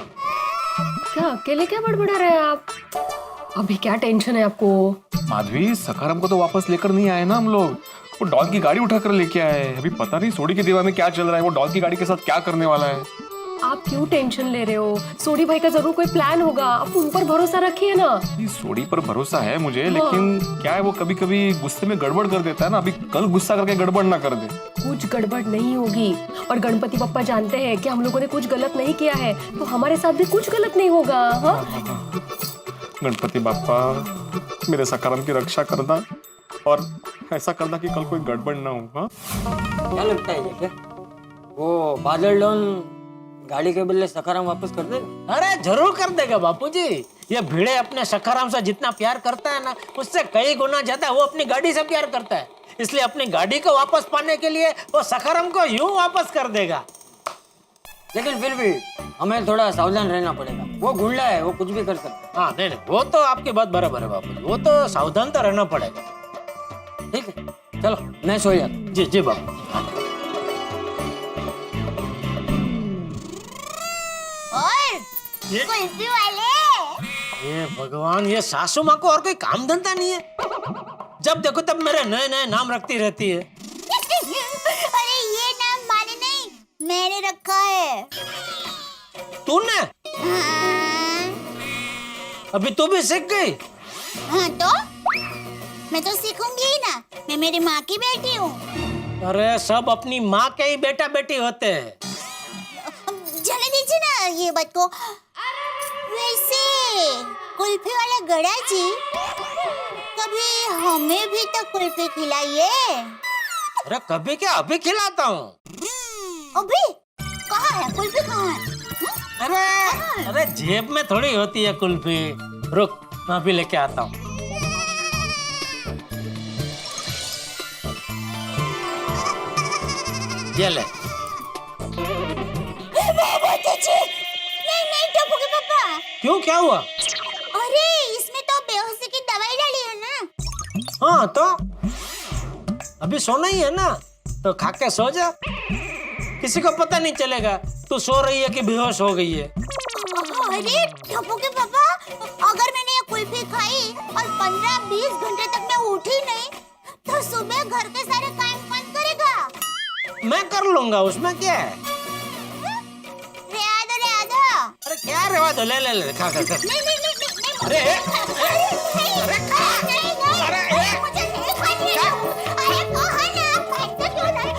Speaker 14: क्या अकेले क्या बड़बड़ा रहे हैं आप? अभी क्या टेंशन है आपको?
Speaker 1: माधवी, सखाराम को तो वापस लेकर नहीं आए ना हम लोग, वो डॉन की गाड़ी उठाकर लेके आए। अभी पता नहीं सोडी के दिमाग में क्या चल रहा है, वो डॉन की गाड़ी के साथ क्या करने वाला है।
Speaker 14: आप क्यों टेंशन ले रहे हो? सोडी भाई का जरूर कोई प्लान होगा, आप उन पर भरोसा रखिए ना।
Speaker 1: सोडी पर भरोसा है मुझे, लेकिन क्या है वो कभी कभी गुस्से में गड़बड़ कर देता है ना। अभी कल गुस्सा करके गड़बड़ ना कर दे।
Speaker 14: कुछ गड़बड़ नहीं होगी, और गणपति बप्पा जानते हैं कि हम लोगों ने कुछ गलत नहीं किया है, तो हमारे साथ भी कुछ गलत नहीं होगा। हाँ?
Speaker 1: गणपति बाप्पा, मेरे सखाराम की रक्षा करना और ऐसा करना कि कल कोई गड़बड़ ना हो। हाँ?
Speaker 10: क्या लगता है क्या वो बादल डॉन गाड़ी के बदले सखाराम वापस कर देगा? अरे जरूर कर देगा बापूजी। ये भिड़े अपने सखाराम से जितना प्यार करता है ना, उससे कई गुना ज्यादा वो अपनी गाड़ी से प्यार करता है। इसलिए अपनी गाड़ी को वापस पाने के लिए वो सखाराम को यूं वापस कर देगा। लेकिन फिर भी हमें थोड़ा सावधान रहना पड़ेगा। वो गुंडा है, वो कुछ भी कर सकता है। हाँ नहीं, वो तो आपकी बात बराबर है बापूजी, वो तो सावधान तो रहना पड़ेगा। ठीक है, चलो मैं सो जाता। जी जी बापू।
Speaker 9: कुल्फी वाले।
Speaker 10: ये भगवान, ये सासू माँ को और कोई काम धंधा नहीं है, जब देखो तब मेरे नए नए नाम रखती रहती है।
Speaker 9: अरे ये नाम माने नहीं, मैंने रखा है।
Speaker 10: तूने?
Speaker 9: हाँ।
Speaker 10: अभी तू भी सीख गई?
Speaker 9: हाँ तो मैं तो सीखूंगी ही ना, मैं मेरी माँ की बेटी हूँ।
Speaker 10: अरे सब अपनी माँ के ही बेटा बेटी होते हैं।
Speaker 9: जाने दीजिए ना ये बात को। वैसे कुल्फी वाला गड़ा जी, कभी हमें भी तो कुल्फी खिलाइए।
Speaker 10: अरे कभी क्या, अभी खिलाता हूँ।
Speaker 9: अभी? कहाँ है कुल्फी, कहाँ है?
Speaker 10: अरे जेब में थोड़ी होती है कुल्फी। रुक, मैं अभी लेके आता हूँ। ये ले।
Speaker 9: नहीं टप्पू के पापा।
Speaker 10: क्यों, क्या हुआ?
Speaker 9: अरे इसमें तो बेहोशी की दवाई डाली है ना।
Speaker 10: हाँ तो अभी सोना ही है ना, तो खा के सो जा, किसी को पता नहीं चलेगा तू सो रही है कि बेहोश हो गई है।
Speaker 9: अरे टप्पू के पापा, अगर मैंने ये कुल्फी खाई और 15-20 घंटे तक मैं उठी नहीं, तो सुबह घर के सारे काम कौन करेगा?
Speaker 10: मैं कर लूंगा, उसमें क्या है।
Speaker 9: अरे
Speaker 10: क्या रेवा दो, ले ले ले, खा खा खा।
Speaker 9: अरे अरे खा, अरे मुझे नहीं खानी है। अरे कहाँ ना, खाते क्यों नहीं?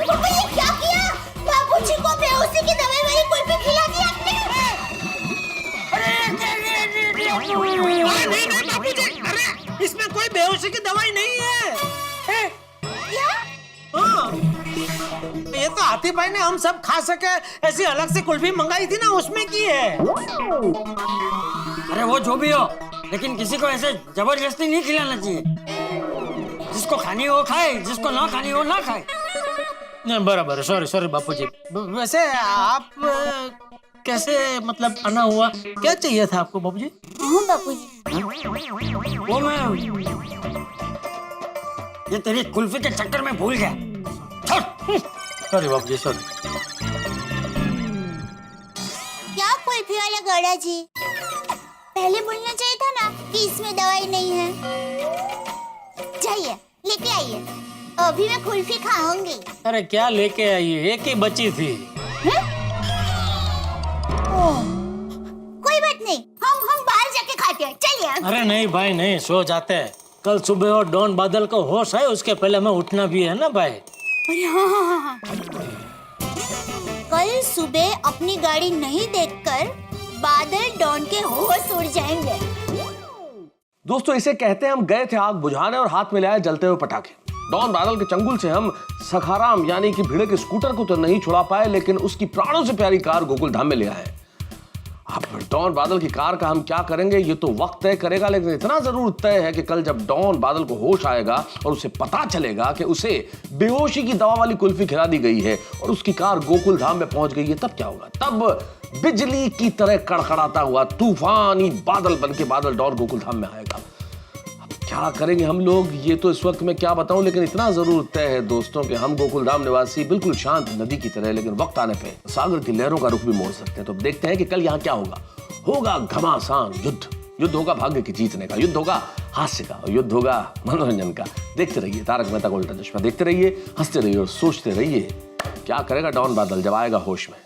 Speaker 9: पापा ये क्या किया? बाबूजी को बेहोशी की दवाई वाली कुल्फी खिला दी आपने।
Speaker 10: अरे इसमें कोई बेहोशी की दवाई नहीं है।
Speaker 9: क्या?
Speaker 10: हाँ, ये तो हाथी भाई ने हम सब खा सके ऐसी अलग से कुल्फी मंगाई थी ना, उसमें की है।
Speaker 15: अरे वो जो भी हो, लेकिन किसी को ऐसे जबरदस्ती नहीं खिलाना चाहिए। जिसको खानी हो खाए, जिसको ना खानी हो ना खाए।
Speaker 10: नहीं बराबर, सॉरी बापूजी। वैसे आप कैसे, मतलब आना हुआ, क्या चाहिए था आपको बापूजी?
Speaker 9: हाँ बापूजी।
Speaker 15: वो मैं ये तेरी कुल्फी के चक्कर में भूल गया।
Speaker 10: सॉरी बापूजी, सॉरी।
Speaker 9: क्या कुल्फी वाला गड़ा जी, पहले बोलना चाहिए था ना कि इसमें दवाई नहीं है। जाइए लेके आइए, अभी मैं कुल्फी खाऊंगी।
Speaker 10: अरे क्या लेके आई, एक ही बची थी।
Speaker 9: कोई बात नहीं, हम बाहर जाके खाते हैं, चलिए।
Speaker 10: अरे नहीं भाई नहीं, सो जाते हैं। कल सुबह और डॉन बादल को होश है, उसके पहले हमें उठना भी है ना भाई।
Speaker 9: अरे हाँ। कल सुबह अपनी गाड़ी नहीं देखकर बादल डॉन के होश उड़ जाएंगे।
Speaker 2: दोस्तों इसे कहते हैं हम गए थे आग बुझाने और हाथ में लाए जलते हुए पटाखे। डॉन बादल के चंगुल से हम सखाराम यानी कि भिड़े के स्कूटर को तो नहीं छुड़ा पाए, लेकिन उसकी प्राणों से प्यारी कार गोकुल धाम में ले आए। अब डॉन बादल की कार का हम क्या करेंगे ये तो वक्त तय करेगा, लेकिन इतना जरूर तय है कि कल जब डॉन बादल को होश आएगा और उसे पता चलेगा कि उसे बेहोशी की दवा वाली कुल्फी खिला दी गई है और उसकी कार गोकुल धाम में पहुंच गई है, तब क्या होगा? तब बिजली की तरह कड़कड़ाता हुआ तूफानी बादल बनके बादल डॉन गोकुल धाम में आएगा। क्या करेंगे हम लोग ये तो इस वक्त मैं क्या बताऊं, लेकिन इतना जरूर तय है दोस्तों कि हम गोकुल धाम निवासी बिल्कुल शांत नदी की तरह, लेकिन वक्त आने पे सागर की लहरों का रुख भी मोड़ सकते हैं। तो अब देखते हैं कि कल यहाँ क्या होगा। होगा घमासान युद्ध, युद्ध होगा भाग्य की जीतने का, युद्ध होगा हास्य का, युद्ध होगा मनोरंजन का। देखते रहिए तारक मेहता का उल्टा चश्मा, देखते रहिए, हंसते रहिए और सोचते रहिए क्या करेगा डॉन बादल जब आएगा होश में।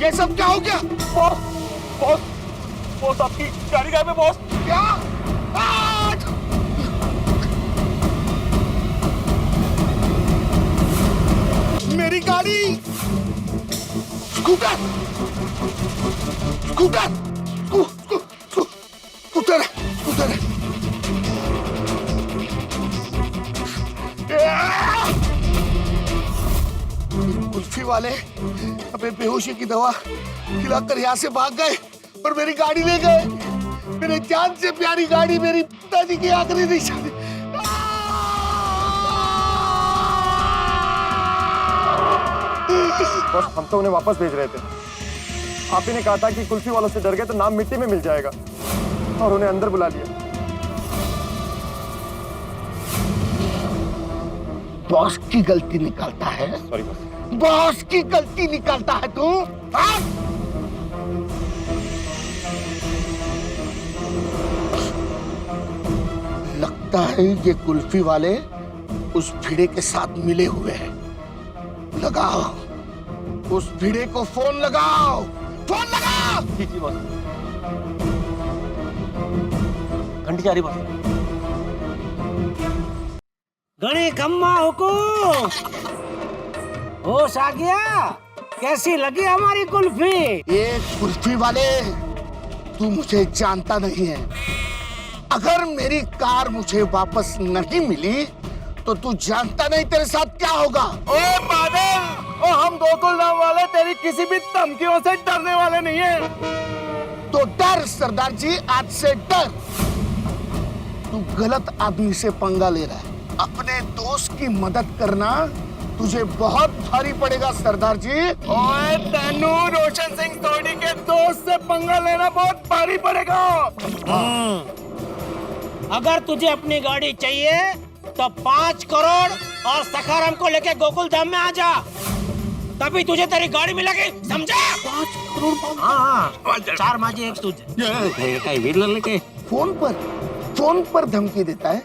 Speaker 3: ये सब क्या हो गया?
Speaker 6: बॉस बॉस बॉस आपकी गाड़ी गायब है बॉस।
Speaker 3: क्या? मेरी गाड़ी, scooter scooter scooter scooter kulfi वाले अबे बेहोशी की दवा खिलाकर यहाँ से भाग गए और मेरी गाड़ी ले गए। मेरे जान से प्यारी गाड़ी, मेरी पिताजी की आखिरी निशानी।
Speaker 11: बस हम तो उन्हें वापस भेज रहे थे। आप ही ने कहा था कि कुल्फी वालों से डर गए तो नाम मिट्टी में मिल जाएगा और उन्हें अंदर बुला लिया।
Speaker 3: बॉस की गलती निकालता है।
Speaker 11: Sorry boss.
Speaker 3: बॉस की गलती निकालता है तू? लगता है ये कुल्फी वाले उस भिड़े के साथ मिले हुए हैं। लगाओ उस भिड़े को फोन लगाओ, फोन लगाओ।
Speaker 7: जी बॉस। घंटी जा रही बॉस।
Speaker 10: गणी कम्मा हुकुम, होश आ गया? कैसी लगी हमारी कुल्फी?
Speaker 3: ये कुल्फी वाले तू मुझे जानता नहीं है। अगर मेरी कार मुझे वापस नहीं मिली तो तू जानता नहीं तेरे साथ क्या होगा।
Speaker 5: ओए बादल, ओ हम गोकुल धाम वाले तेरी किसी भी धमकियों से डरने वाले नहीं है।
Speaker 3: तो डर सरदार जी, आज से डर। तू गलत आदमी से पंगा ले रहा है। अपने दोस्त की मदद करना तुझे बहुत भारी पड़ेगा सरदार जी।
Speaker 5: ओए तेनू रोशन सिंह सोनी के दोस्त से पंगा लेना बहुत भारी पड़ेगा।
Speaker 10: अगर तुझे अपनी गाड़ी चाहिए तो 5 करोड़ और सखाराम को लेके गोकुल धाम में आ जा, तभी तुझे तेरी गाड़ी मिलेगी, समझा?
Speaker 3: 5 करोड़?
Speaker 10: हाँ 4 माझी 1 तुझे।
Speaker 3: फोन पर धमकी देता है।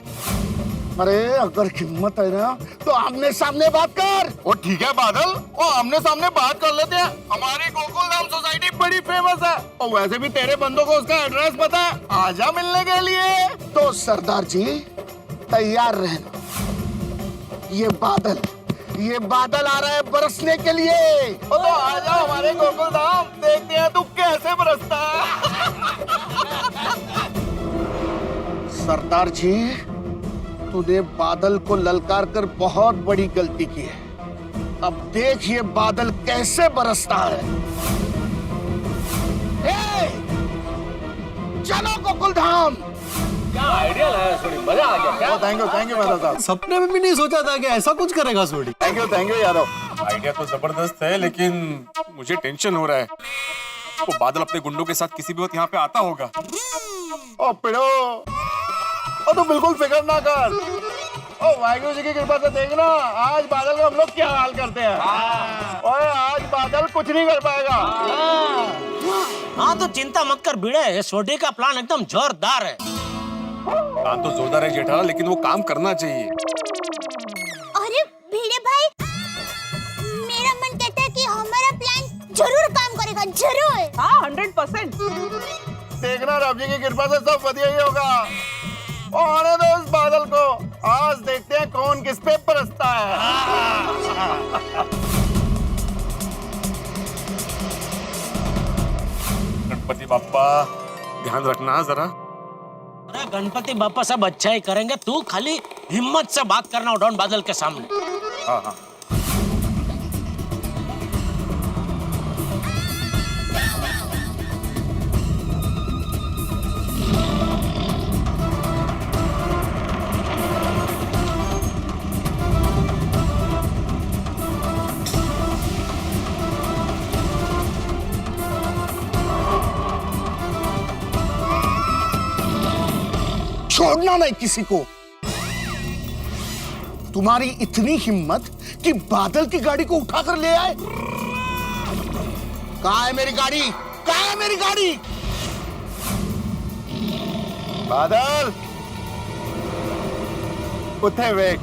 Speaker 3: अरे अगर हिम्मत है ना तो आमने सामने बात कर।
Speaker 5: ओ ठीक है बादल, ओ आमने सामने बात कर लेते हैं। हमारी गोकुल धाम सोसाइटी बड़ी फेमस है और वैसे भी तेरे बंदों को उसका एड्रेस पता है। आजा मिलने के लिए।
Speaker 3: तो सरदार जी तैयार रहना। ये बादल आ रहा है बरसने के लिए।
Speaker 5: तो आजा हमारे गोकुल धाम, देखते हैं तू कैसे बरसता है।
Speaker 3: सरदार जी तूने बादल को ललकार कर बहुत बड़ी गलती की है। अब देखिए बादल कैसे बरसता है। ए, चलो गोकुलधाम।
Speaker 7: क्या आइडिया लाया सोडी, मजा आ गया क्या?
Speaker 5: थैंक यू बादल साहब।
Speaker 2: सपने में भी नहीं सोचा था कि ऐसा कुछ करेगा सोडी।
Speaker 5: Thank you Yadav.
Speaker 1: आइडिया तो जबरदस्त है, लेकिन मुझे टेंशन हो रहा है। वो बादल अपने गुंडों के साथ किसी भी वक्त यहाँ पे आता होगा।
Speaker 5: ओ पिड़ो, ओ तो बिल्कुल फिक्र ना कर। ओ वाहिगुरु जी की कृपा से देखना आज बादल का हम लोग क्या हाल करते हैं। ओए आज बादल कुछ नहीं कर पाएगा।
Speaker 10: हाँ तो चिंता मत कर भिड़े, सोडी का प्लान एकदम जोरदार है।
Speaker 1: प्लान तो जोरदार है जेठा, लेकिन वो काम करना चाहिए।
Speaker 9: अरे भिड़े भाई, मेरा मन कहता है कि हमारा प्लान जरूर काम करेगा, जरूर।
Speaker 12: हाँ 100%।
Speaker 5: देखना रब जी की कृपा से सब बढ़िया ही होगा। और आने दो उस बादल को, आज देखते हैं कौन किस पे बरसता है।
Speaker 1: गणपति बाप्पा ध्यान रखना जरा।
Speaker 10: अरे गणपति बापा सब अच्छा ही करेंगे, तू खाली हिम्मत से बात करना डॉन बादल के सामने।
Speaker 1: हाँ हाँ।
Speaker 3: छोड़ना नहीं किसी को। तुम्हारी इतनी हिम्मत कि बादल की गाड़ी को उठाकर ले आए। कहाँ है मेरी गाड़ी? कहाँ है मेरी गाड़ी?
Speaker 5: बादल उठे वे।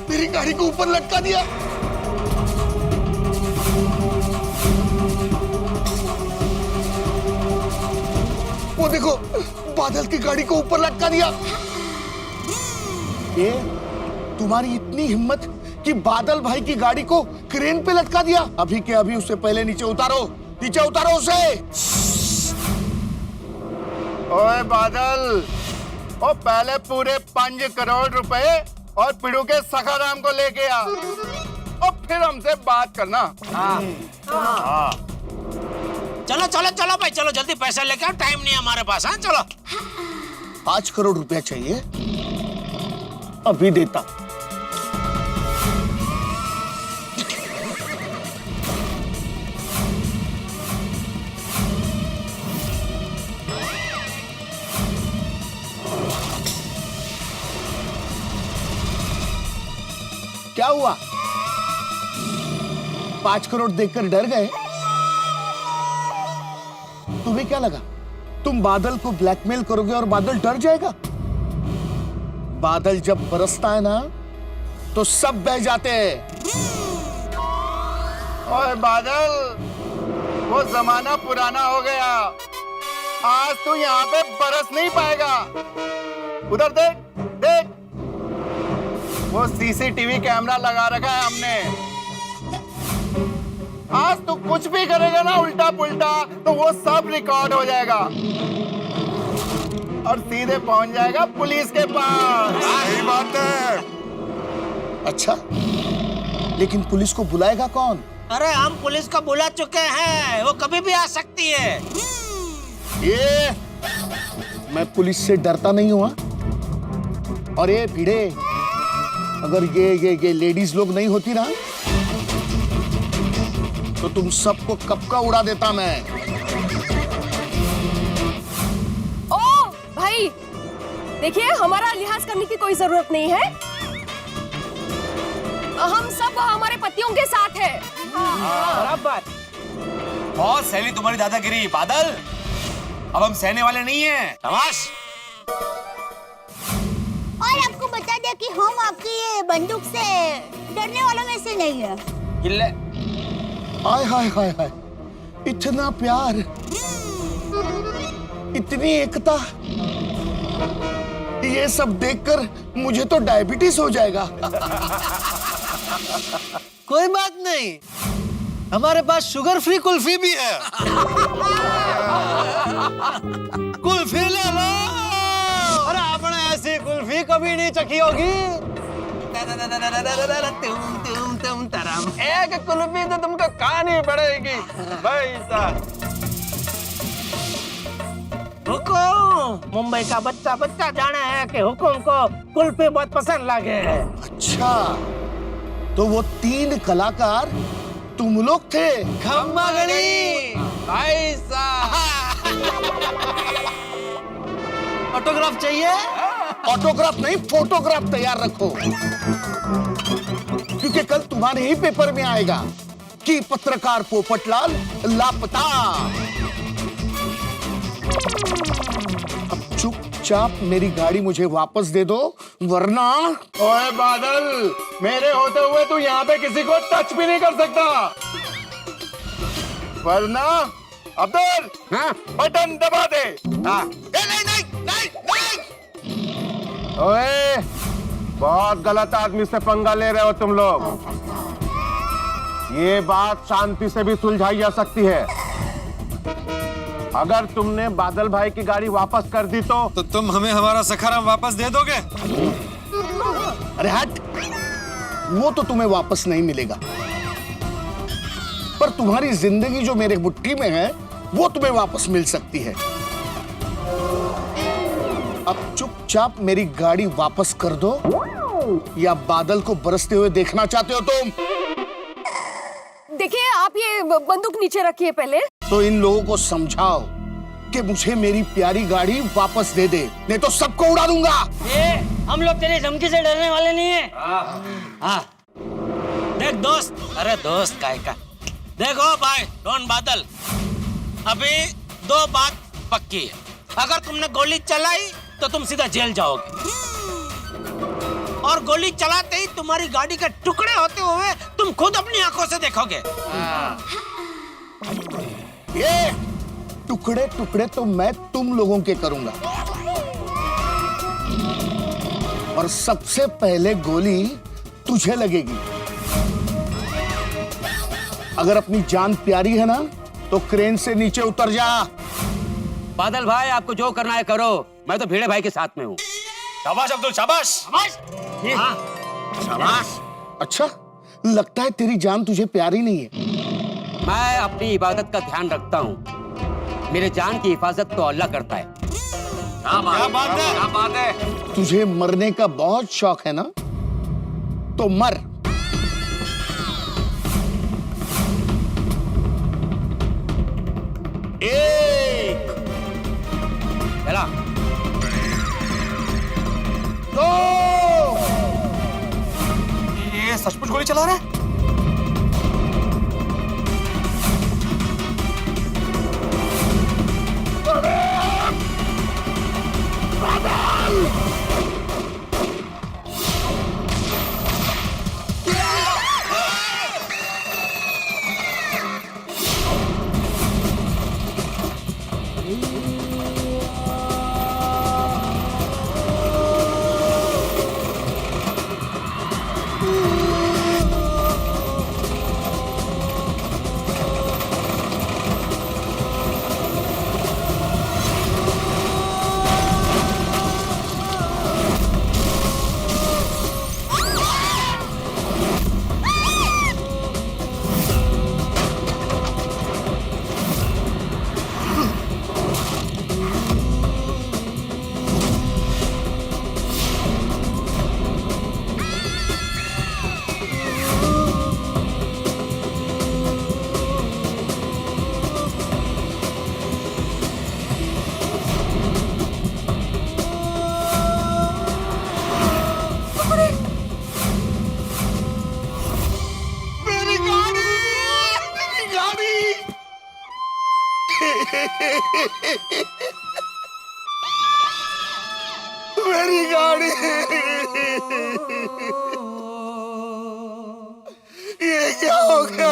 Speaker 3: मेरी गाड़ी को ऊपर लटका दिया। वो देखो, बादल की गाड़ी को ऊपर लटका दिया। ये तुम्हारी इतनी हिम्मत कि बादल भाई की गाड़ी को क्रेन पे लटका दिया। अभी के अभी उसे पहले नीचे उतारो, नीचे उतारो उसे।
Speaker 5: ओए बादल, ओ पहले पूरे 5 करोड़ रुपए और पिड़ू के सखाराम को लेके आ, और फिर हमसे बात करना।
Speaker 10: हाँ। चलो चलो चलो भाई, चलो जल्दी पैसा लेके आओ, टाइम नहीं है हमारे पास। हाँ चलो।
Speaker 3: 5 करोड़ रुपया चाहिए, अभी देता। क्या हुआ? 5 करोड़ देखकर डर गए? तुम्हें क्या लगा तुम बादल को ब्लैकमेल करोगे और बादल डर जाएगा? बादल जब बरसता है ना तो सब बह जाते हैं।
Speaker 5: ओए बादल, वो जमाना पुराना हो गया, आज तू यहाँ पे बरस नहीं पाएगा। उधर देख देख, वो सीसीटीवी कैमरा लगा रखा है हमने। आज तू कुछ भी करेगा ना उल्टा पुल्टा, तो वो सब रिकॉर्ड हो जाएगा और सीधे पहुंच जाएगा पुलिस के पास।
Speaker 3: सही बात है। अच्छा, लेकिन पुलिस को बुलाएगा कौन?
Speaker 10: अरे हम पुलिस को बुला चुके हैं, वो कभी भी आ सकती है।
Speaker 3: ये मैं पुलिस से डरता नहीं हुआ। और ये भिड़े, अगर ये लेडीज लोग नहीं होती ना तो तुम सबको कब का उड़ा देता मैं।
Speaker 14: ओ भाई, देखिए हमारा लिहाज करने की कोई जरूरत नहीं है। हम सब हमारे पतियों के साथ हैं।
Speaker 12: बराबर।
Speaker 7: बहुत सैली तुम्हारी दादागिरी बादल, अब हम सहने वाले नहीं हैं।
Speaker 10: शाबाश।
Speaker 9: और आपको बता दिया कि हम आपकी ये बंदूक से डरने वालों में से नहीं है।
Speaker 3: हाय हाय हाय हाय, इतना प्यार, इतनी एकता, ये सब देखकर मुझे तो डायबिटीज हो जाएगा।
Speaker 2: कोई बात नहीं, हमारे पास शुगर फ्री कुल्फी भी है। कुल्फी ले लो। अरे आपने ऐसी कुल्फी कभी नहीं चखी होगी।
Speaker 4: एक कुल्फी तो तुमको खानी पड़ेगी भाई साहब।
Speaker 10: हुकुम, मुंबई का बच्चा बच्चा जाना है कि हुकुम को कुल्फी बहुत पसंद लगे है।
Speaker 3: अच्छा, तो वो 3 कलाकार तुम लोग थे?
Speaker 2: खम्मा गणी भाई साहब। ऑटोग्राफ चाहिए?
Speaker 3: ऑटोग्राफ नहीं, फोटोग्राफ तैयार रखो, क्योंकि कल तुम्हारे ही पेपर में आएगा कि पत्रकार पोपटलाल लापता। अब चुपचाप मेरी गाड़ी मुझे वापस दे दो, वरना।
Speaker 11: ओए बादल, मेरे होते हुए तू यहाँ पे किसी को टच भी नहीं कर सकता, वरना अब्दुल, हाँ? बटन दबा दे। हाँ।
Speaker 3: नहीं नहीं नहीं नहीं।
Speaker 11: ओए, बहुत गलत आदमी से पंगा ले रहे हो तुम लोग। ये बात शांति से भी सुलझाई जा सकती है। अगर तुमने बादल भाई की गाड़ी वापस कर दी तो
Speaker 2: तुम हमें हमारा सखाराम वापस दे दोगे?
Speaker 3: अरे हट, वो तो तुम्हें वापस नहीं मिलेगा, पर तुम्हारी जिंदगी जो मेरे मुट्ठी में है वो तुम्हें वापस मिल सकती है। अब चुपचाप मेरी गाड़ी वापस कर दो, या बादल को बरसते हुए देखना चाहते हो तुम?
Speaker 14: देखिए, आप ये बंदूक नीचे रखिए पहले।
Speaker 3: तो इन लोगों को समझाओ कि मुझे मेरी प्यारी गाड़ी वापस दे दे, नहीं तो सबको उड़ा दूंगा।
Speaker 15: ये हम लोग तेरी धमकी से डरने वाले नहीं है। हाँ, देख दोस्त, अरे दोस्त काय का, देखो भाई डॉन बादल, अभी 2 बात पक्की है। अगर तुमने गोली चलाई तो तुम सीधा जेल जाओगे, और गोली चलाते ही तुम्हारी गाड़ी के टुकड़े होते हुए तुम खुद अपनी आंखों से देखोगे।
Speaker 3: ये टुकड़े टुकड़े तो मैं तुम लोगों के करूंगा, और सबसे पहले गोली तुझे लगेगी। अगर अपनी जान प्यारी है ना, तो क्रेन से नीचे उतर जा।
Speaker 15: बादल भाई, आपको जो करना है करो, मैं तो भिड़े भाई के साथ में हूँ।
Speaker 1: शाबाश अब्दुल, शाबाश शाबाश
Speaker 3: शाबाश। अच्छा, लगता है तेरी जान तुझे प्यारी नहीं है।
Speaker 15: मैं अपनी इबादत का ध्यान रखता हूँ, मेरे जान की हिफाजत तो अल्लाह करता है।
Speaker 1: क्या बात है?
Speaker 3: तुझे मरने का बहुत शौक है ना, तो मर। एक,
Speaker 15: चला,
Speaker 3: 2।
Speaker 1: ये सचमुच गोली चला रहा है?
Speaker 3: मेरी गाड़ी, ये क्या हो गया?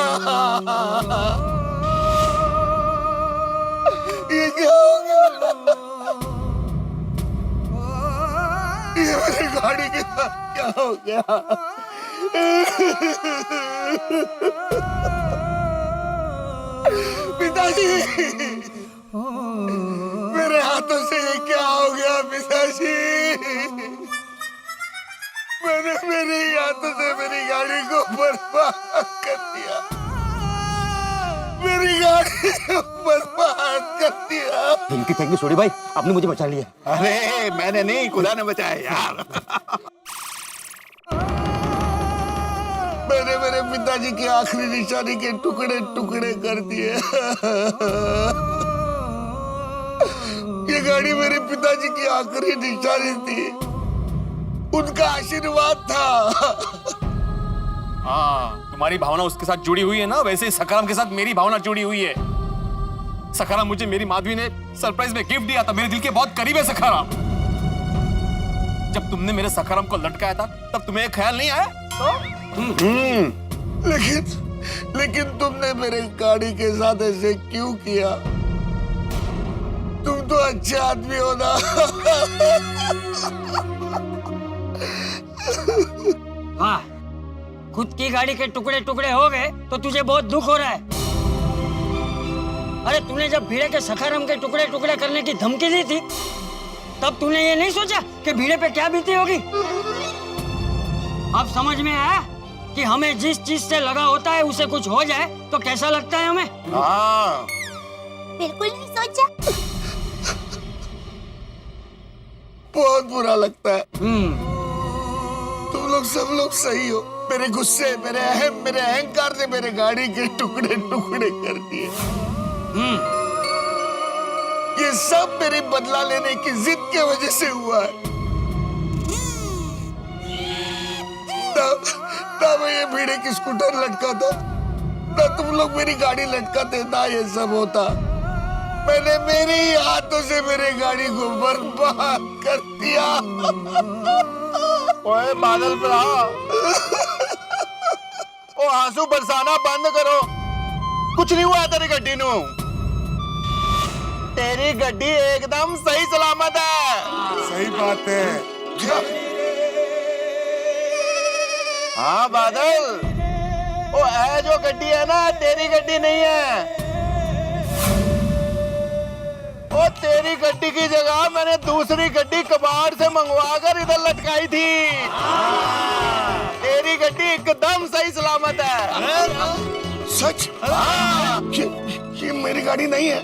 Speaker 3: हो गया? पिताजी, मेरे हाथों से ये क्या हो गया पिताजी? मैंने मेरे हाथों से मेरी गाड़ी को बर्बाद कर दिया। मेरी गाड़ी को बर्बाद कर दिया।
Speaker 2: थैंक यू छोड़ी भाई, आपने मुझे बचा लिया।
Speaker 5: अरे मैंने नहीं, खुदा ने बचाया यार।
Speaker 3: मैंने मेरे पिताजी की आखिरी निशानी के टुकड़े टुकड़े कर दिए। ये गाड़ी मेरे पिताजी की आखिरी निशानी थी, उनका आशीर्वाद था।
Speaker 1: हाँ, तुम्हारी भावना उसके साथ जुड़ी हुई है ना, वैसे ही सखाराम के साथ मेरी भावना जुड़ी हुई है। सखाराम मुझे मेरी माधवी ने सरप्राइज में गिफ्ट दिया था, मेरे दिल के बहुत करीब है सखाराम। जब तुमने मेरे सखाराम को लटकाया था तब तुम्हें ख्याल नहीं आया?
Speaker 3: लेकिन तुमने मेरे गाड़ी के साथ ऐसे क्यों किया? तुम तो अच्छे आदमी हो ना।
Speaker 15: वाह, खुद की गाड़ी के टुकड़े टुकड़े हो गए तो तुझे बहुत दुख हो रहा है। अरे तूने जब भीड़े के सखाराम के टुकड़े टुकड़े करने की धमकी दी थी तब तूने ये नहीं सोचा कि भीड़े पे क्या बीती होगी? अब समझ में आया कि हमें जिस चीज से लगा होता है उसे कुछ हो जाए तो कैसा लगता है हमें?
Speaker 5: हाँ,
Speaker 9: बिल्कुल नहीं सोचा।
Speaker 3: बहुत बुरा लगता है। तुम लोग सब लोग सही हो। मेरे गुस्से, मेरे अहंकार ने मेरे गाड़ी के टुकड़े टुकड़े कर दिए। ये सब मेरी बदला लेने की जिद की वजह से हुआ है। ना मैं ये भीड़े की स्कूटर लटकाता, ना तुम लोग मेरी गाड़ी लटकाते, ना ये सब होता। मैंने मेरे ही हाथों से मेरे गाड़ी को बर्बाद कर दिया।
Speaker 5: ओए बादल भरा, ओ आंसू बरसाना बंद करो। कुछ नहीं हुआ तेरी गड्डी नू, तेरी गड्डी एकदम सही सलामत है।
Speaker 3: सही बात है।
Speaker 5: हाँ बादल, ओ है जो गड्डी है ना, तेरी गड्डी नहीं है। ओ तेरी गड्डी की जगह मैंने दूसरी गड्डी कबाड़ से मंगवा कर इधर लटकाई थी। तेरी गड्डी एकदम सही सलामत है।
Speaker 3: सच? ये मेरी गाड़ी नहीं है।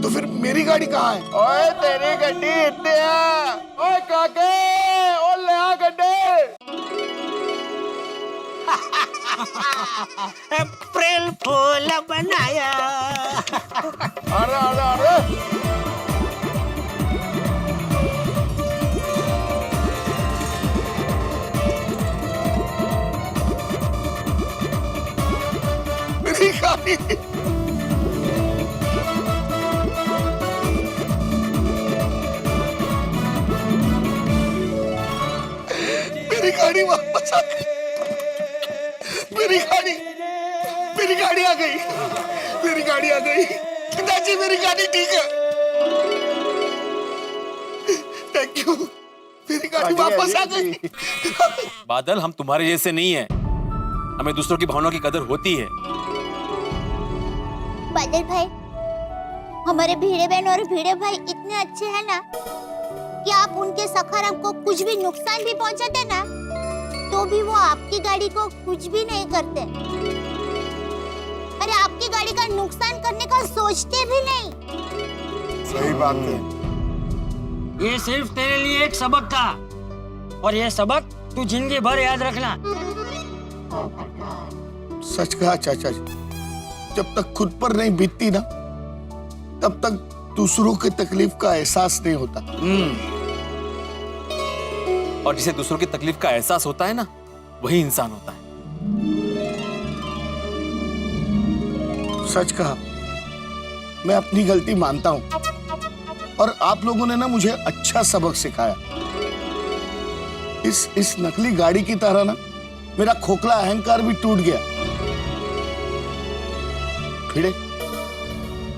Speaker 3: तो फिर मेरी गाड़ी कहाँ है?
Speaker 5: ओए तेरी गड्डी इतने है। ओए काके, ओ ले आ गड्डी।
Speaker 15: अप्रैल फूल बनाया।
Speaker 5: अरे अरे अरे,
Speaker 3: मेरी गाड़ी। मेरी गाड़ी वापस आ गई। मेरी गाड़ी आ गई। मेरी गाड़ी आ गई। पिताजी मेरी गाड़ी ठीक है। थैंक यू, मेरी गाड़ी वापस आ गई।
Speaker 1: बादल, हम तुम्हारे जैसे नहीं हैं। हमें दूसरों की भावनाओं की कदर होती है।
Speaker 9: बादल भाई, हमारे भीड़े बहन और भीड़े भाई इतने अच्छे हैं ना कि आप उनके सखाराम को कुछ भी नुकसान भी पहुंचाते ना तो भी वो आपकी गाड़ी को कुछ भी नहीं करते। अरे आपकी गाड़ी का नुकसान करने का सोचते भी नहीं।
Speaker 3: सही बात है।
Speaker 15: ये सिर्फ तेरे लिए एक सबक था और ये सबक तू जिंदगी भर याद रखना।
Speaker 3: सच कहा चाचा जी। जब तक खुद पर नहीं बीतती ना तब तक दूसरों की तकलीफ का एहसास नहीं होता।
Speaker 1: और जिसे दूसरों की तकलीफ का एहसास होता है ना, वही इंसान होता है।
Speaker 3: सच कहा। मैं अपनी गलती मानता हूं और आप लोगों ने ना मुझे अच्छा सबक सिखाया। इस नकली गाड़ी की तरह ना मेरा खोखला अहंकार भी टूट गया। भिड़े,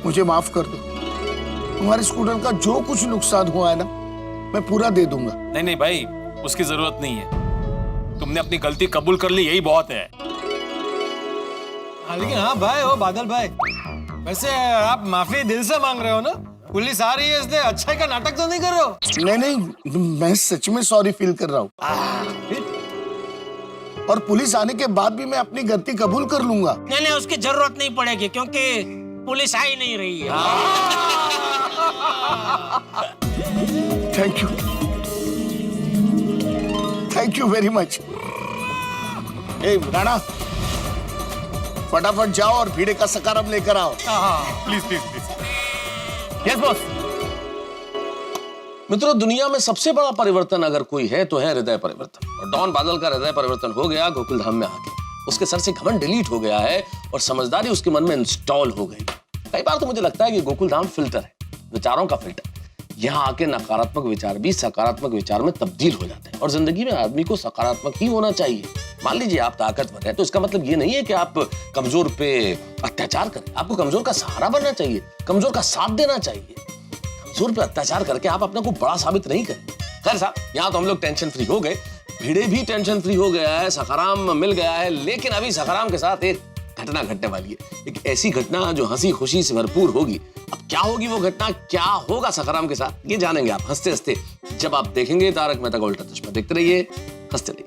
Speaker 3: मुझे माफ कर दो। तुम्हारे स्कूटर का जो कुछ नुकसान हुआ है ना मैं पूरा दे दूंगा।
Speaker 1: नहीं नहीं भाई, उसकी जरूरत नहीं है। तुमने अपनी गलती कबूल कर ली, यही बहुत है।
Speaker 2: लेकिन हाँ भाई, ओ बादल भाई, वैसे आप माफी दिल से मांग रहे हो ना? पुलिस आ रही है इसलिए अच्छाई का नाटक तो नहीं कर रहे हो?
Speaker 3: नहीं, मैं सच में सॉरी फील कर रहा हूँ। और पुलिस आने के बाद भी मैं अपनी गलती कबूल कर लूंगा।
Speaker 15: नहीं, उसकी जरूरत नहीं पड़ेगी क्योंकि पुलिस आ ही नहीं रही है।
Speaker 3: Thank you very much. ए राणा, फटाफट जाओ और भिड़े का सकारम लेकर आओ।
Speaker 1: Please please please.
Speaker 2: Yes boss.
Speaker 16: मित्रों, दुनिया में सबसे बड़ा परिवर्तन अगर कोई है तो है हृदय परिवर्तन। और डॉन बादल का हृदय परिवर्तन हो गया गोकुल धाम में आके। उसके सर से घमंड डिलीट हो गया है और समझदारी उसके मन में इंस्टॉल हो गई। कई बार तो मुझे लगता है कि गोकुल धाम फिल्टर है, विचारों का फिल्टर। यहाँ आके नकारात्मक विचार भी सकारात्मक विचार में तब्दील हो जाते हैं। और जिंदगी में आदमी को सकारात्मक ही होना चाहिए। मान लीजिए आप ताकतवर हैं तो इसका मतलब ये नहीं है कि आप कमजोर पे अत्याचार करें। आपको कमजोर का सहारा बनना चाहिए, कमजोर का साथ देना चाहिए। कमजोर पे अत्याचार करके आप अपने को बड़ा साबित नहीं करें। खैर साहब, यहाँ तो हम लोग टेंशन फ्री हो गए, भिड़े भी टेंशन फ्री हो गया है, सखाराम मिल गया है। लेकिन अभी सखाराम के साथ एक घटना घटने वाली है, एक ऐसी घटना जो हंसी खुशी से भरपूर होगी। अब क्या होगी वो घटना, क्या होगा सखाराम के साथ, ये जानेंगे आप हंसते हंसते जब आप देखेंगे तारक मेहता का उल्टा चश्मा। देखते रहिए, हंसते रहिए।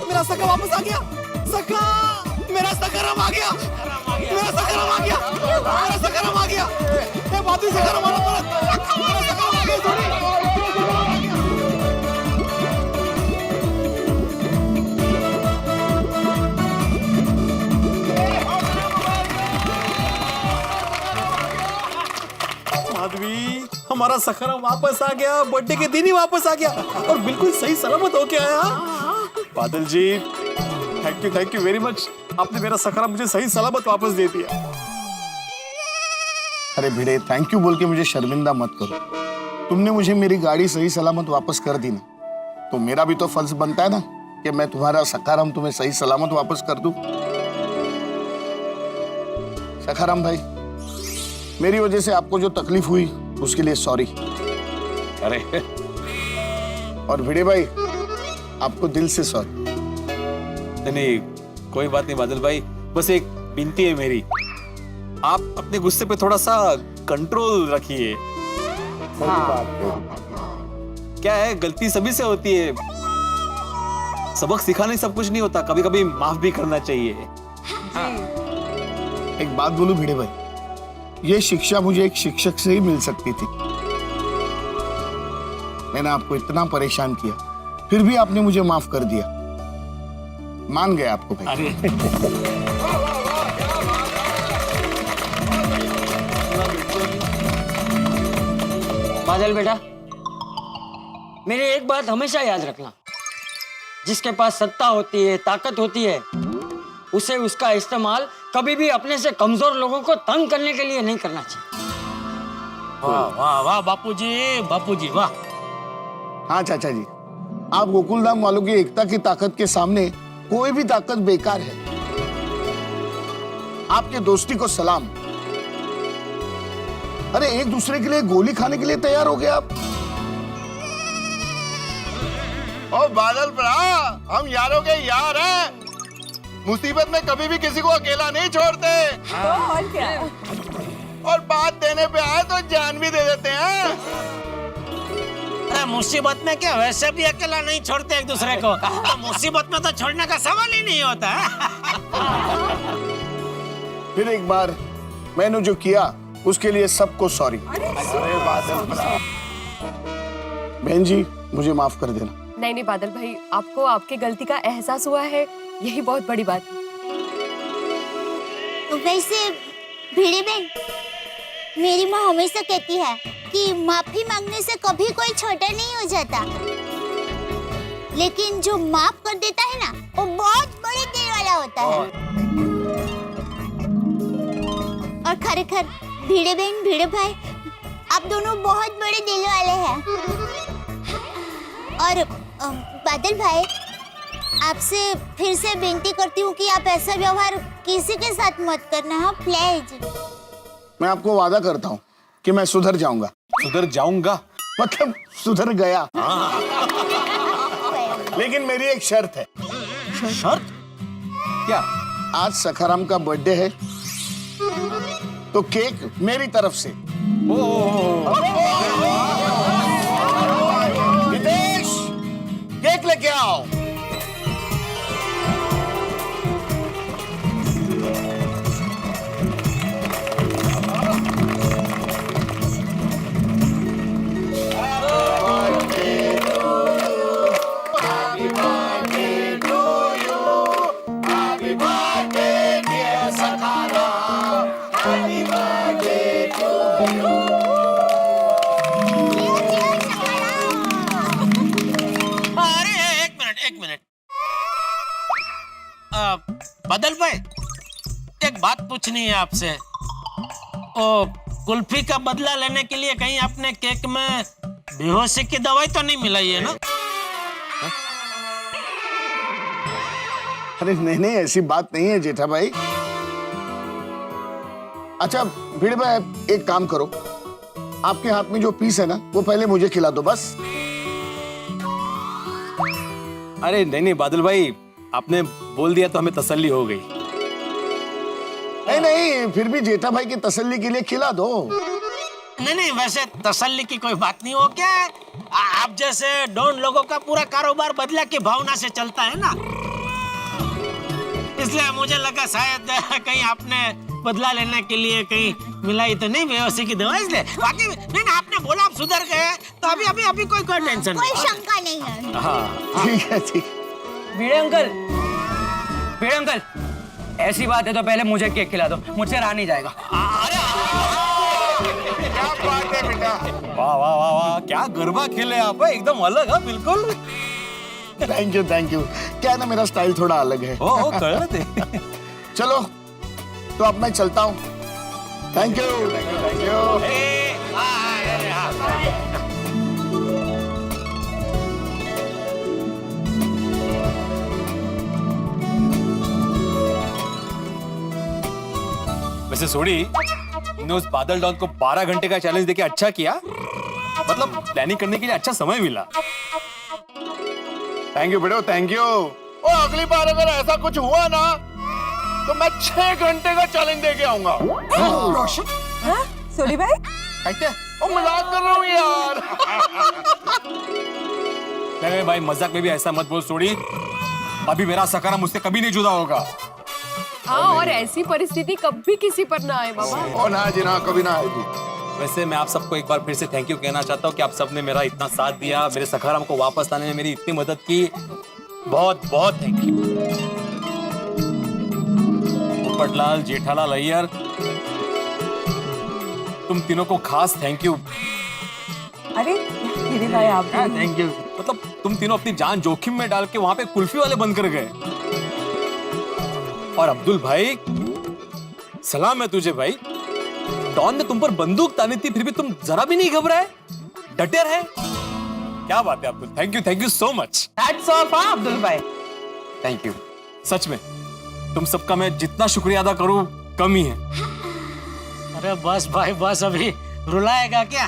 Speaker 2: मेरा सखा वापस आ गया। सखा, मेरा सखाराम आ गया। मेरा सखाराम आ गया। मेरा सखाराम आ गया। ए बादल सखाराम आ रहा है। मेरा सखाराम आ गया।
Speaker 1: माधवी, हमारा सखाराम वापस आ गया, बर्थडे के दिन ही वापस आ गया और बिल्कुल सही सलामत होके आया। बादल जी, थैंक यू वेरी मच। आपने मेरा सखाराम मुझे सही सलामत वापस दे दिया।
Speaker 3: अरे भिड़े, थैंक यू बोल के मुझे शर्मिंदा मत करो। तुमने मुझे मेरी गाड़ी सही सलामत वापस कर दी ना, तो मेरा भी तो फर्ज बनता है ना कि मैं तुम्हारा सखाराम तुम्हें सही सलामत वापस कर दूं। सखाराम भाई, मेरी वजह से आपको जो तकलीफ हुई उसके लिए सॉरी।
Speaker 1: अरे
Speaker 3: और भिड़े भाई, आपको दिल से सॉरी।
Speaker 1: नहीं, कोई बात नहीं बादल भाई, बस एक विनती है मेरी, आप अपने गुस्से पे थोड़ा सा कंट्रोल रखिए। क्या है, गलती सभी से होती है, सबक सिखाने सब कुछ नहीं होता, कभी कभी माफ भी करना चाहिए।
Speaker 3: एक बात बोलूं भिड़े भाई, ये शिक्षा मुझे एक शिक्षक से ही मिल सकती थी। मैंने आपको इतना परेशान किया, फिर भी आपने मुझे माफ कर दिया। मान गया आपको भाई।
Speaker 15: बादल बेटा, मेरी एक बात हमेशा याद रखना, जिसके पास सत्ता होती है, ताकत होती है, उसे उसका इस्तेमाल कभी भी अपने से कमजोर लोगों को तंग करने के लिए नहीं करना चाहिए। वाह वाह वाह बापूजी वाह।
Speaker 3: हाँ चाचा जी, आप गोकुलधाम वालों की एकता की ताकत के सामने कोई भी ताकत बेकार है। आपके दोस्ती को सलाम। अरे एक दूसरे के लिए गोली खाने के लिए तैयार हो गए आप।
Speaker 5: ओ बादल भरा, हम यारों के यार हैं। मुसीबत में कभी भी किसी को अकेला नहीं छोड़ते।
Speaker 12: तो और क्या?
Speaker 5: और बात देने पे आए तो जान भी दे देते हैं।
Speaker 15: अरे मुसीबत में क्या, वैसे भी अकेला नहीं छोड़ते एक दूसरे को, तो मुसीबत में तो छोड़ने का सवाल ही नहीं होता।
Speaker 3: फिर एक बार मैंने जो किया उसके लिए सबको सॉरी। बहन जी, मुझे माफ कर देना।
Speaker 14: नहीं बादल भाई, आपको आपकी गलती का एहसास हुआ है, यही बहुत बड़ी बात है।
Speaker 9: वैसे भिड़ी बहन, मेरी माँ हमेशा कहती है कि माफी मांगने से कभी कोई छोटा नहीं हो जाता, लेकिन जो माफ कर देता है ना, वो बहुत बड़े दिल वाला होता है। और खरेखर भिड़े बहन, भिड़े भाई, आप दोनों बहुत बड़े दिल वाले हैं। और बादल भाई, आपसे फिर से विनती करती हूँ कि आप ऐसा व्यवहार किसी के साथ मत करना, हाँ प्लीज।
Speaker 3: मैं आपको वादा करता हूँ कि मैं सुधर जाऊंगा।
Speaker 1: सुधर जाऊंगा
Speaker 3: मतलब सुधर गया। लेकिन मेरी एक शर्त है।
Speaker 1: शर्त? क्या?
Speaker 3: आज सखाराम का बर्थडे है तो केक मेरी तरफ से। हितेश, केक लेके आओ।
Speaker 15: एक मिनट बादल भाई, एक बात पूछनी है आपसे। ओ कुल्फी का बदला लेने के लिए कहीं आपने केक में बेहोशी की दवाई तो नहीं मिलाई है ना?
Speaker 3: अरे नहीं नहीं, ऐसी बात नहीं है जेठा भाई। अच्छा भिड़े भाई, एक काम करो, आपके हाथ में जो पीस है ना वो पहले मुझे खिला दो बस।
Speaker 1: अरे नहीं नहीं बादल भाई, आपने बोल दिया तो हमें तसल्ली हो गई।
Speaker 3: नहीं नहीं, फिर भी जेठा भाई की तसल्ली के लिए खिला दो।
Speaker 15: नहीं नहीं, वैसे तसल्ली की कोई बात नहीं हो क्या? आप जैसे डॉन लोगों का पूरा कारोबार बदला की भावना से चलता है ना, इसलिए मुझे लगा शायद कहीं आपने बदला लेने के लिए कहीं मिलाई तो नहीं बेहोशी की दवा, इसलिए। बाकी नहीं, आपने बोला आप सुधर गए तो अभी कोई टेंशन नहीं,
Speaker 9: कोई शंका नहीं है।
Speaker 15: हाँ
Speaker 3: ठीक है ठीक।
Speaker 17: भिड़े अंकल, ऐसी बात है तो पहले मुझे केक खिला दो, मुझसे रहा नहीं जाएगा।
Speaker 3: क्या बात है बेटा,
Speaker 1: वाह वाह वाह वाह, क्या गरबा खेले आप, एकदम अलग है बिल्कुल।
Speaker 3: Thank you thank you. क्या है ना, मेरा स्टाइल थोड़ा अलग है।
Speaker 1: ओ कर रहे थे।
Speaker 3: चलो तो अब मैं चलता हूँ। Thank you thank you.
Speaker 1: वैसे सोडी, तुमने उस बादल डॉन को 12 घंटे का चैलेंज देके अच्छा किया, मतलब प्लानिंग करने के लिए अच्छा समय मिला।
Speaker 5: थैंक यू बेटो, थैंक यू। ओ अगली बार अगर ऐसा कुछ हुआ ना तो मैं 6 घंटे का चैलेंज देके आऊंगा।
Speaker 12: रोशन, सोडी भाई,
Speaker 5: कैसे? ओ मजाक कर रहा हूँ यार।
Speaker 1: नहीं भाई, मजाक में भी ऐसा मत बोल सोडी, अभी मेरा सखाराम मुझसे कभी नहीं जुदा होगा।
Speaker 14: हाँ, और ऐसी परिस्थिति कभी किसी पर ना आए बाबा।
Speaker 5: ओ ना जी ना, कभी ना आएगी।
Speaker 1: वैसे मैं आप सबको एक बार फिर से थैंक यू कहना चाहता हूँ कि आप सबने मेरा इतना साथ दिया, मेरे सखाराम को वापस लाने में मेरी इतनी मदद की, बहुत बहुत थैंक यू। पोपटलाल, जेठालाल, अय्यर, तुम तीनों को खास थैंक यू।
Speaker 12: अरे भिड़े भाई आप
Speaker 1: थैंक यू। मतलब तुम तीनों अपनी जान जोखिम में डाल के वहां पे कुल्फी वाले बंद कर गए। और अब्दुल भाई, सलाम है तुझे भाई, डॉन ने तुम पर बंदूक तानी थी फिर भी तुम जरा भी नहीं घबराए, डटे रहे। क्या बात है Abdul, thank you so much.
Speaker 12: Hats off Abdul भाई।
Speaker 1: थैंक यू, सच में तुम सबका मैं जितना शुक्रिया अदा करूं कम ही है।
Speaker 15: अरे बस भाई बस, अभी रुलाएगा क्या?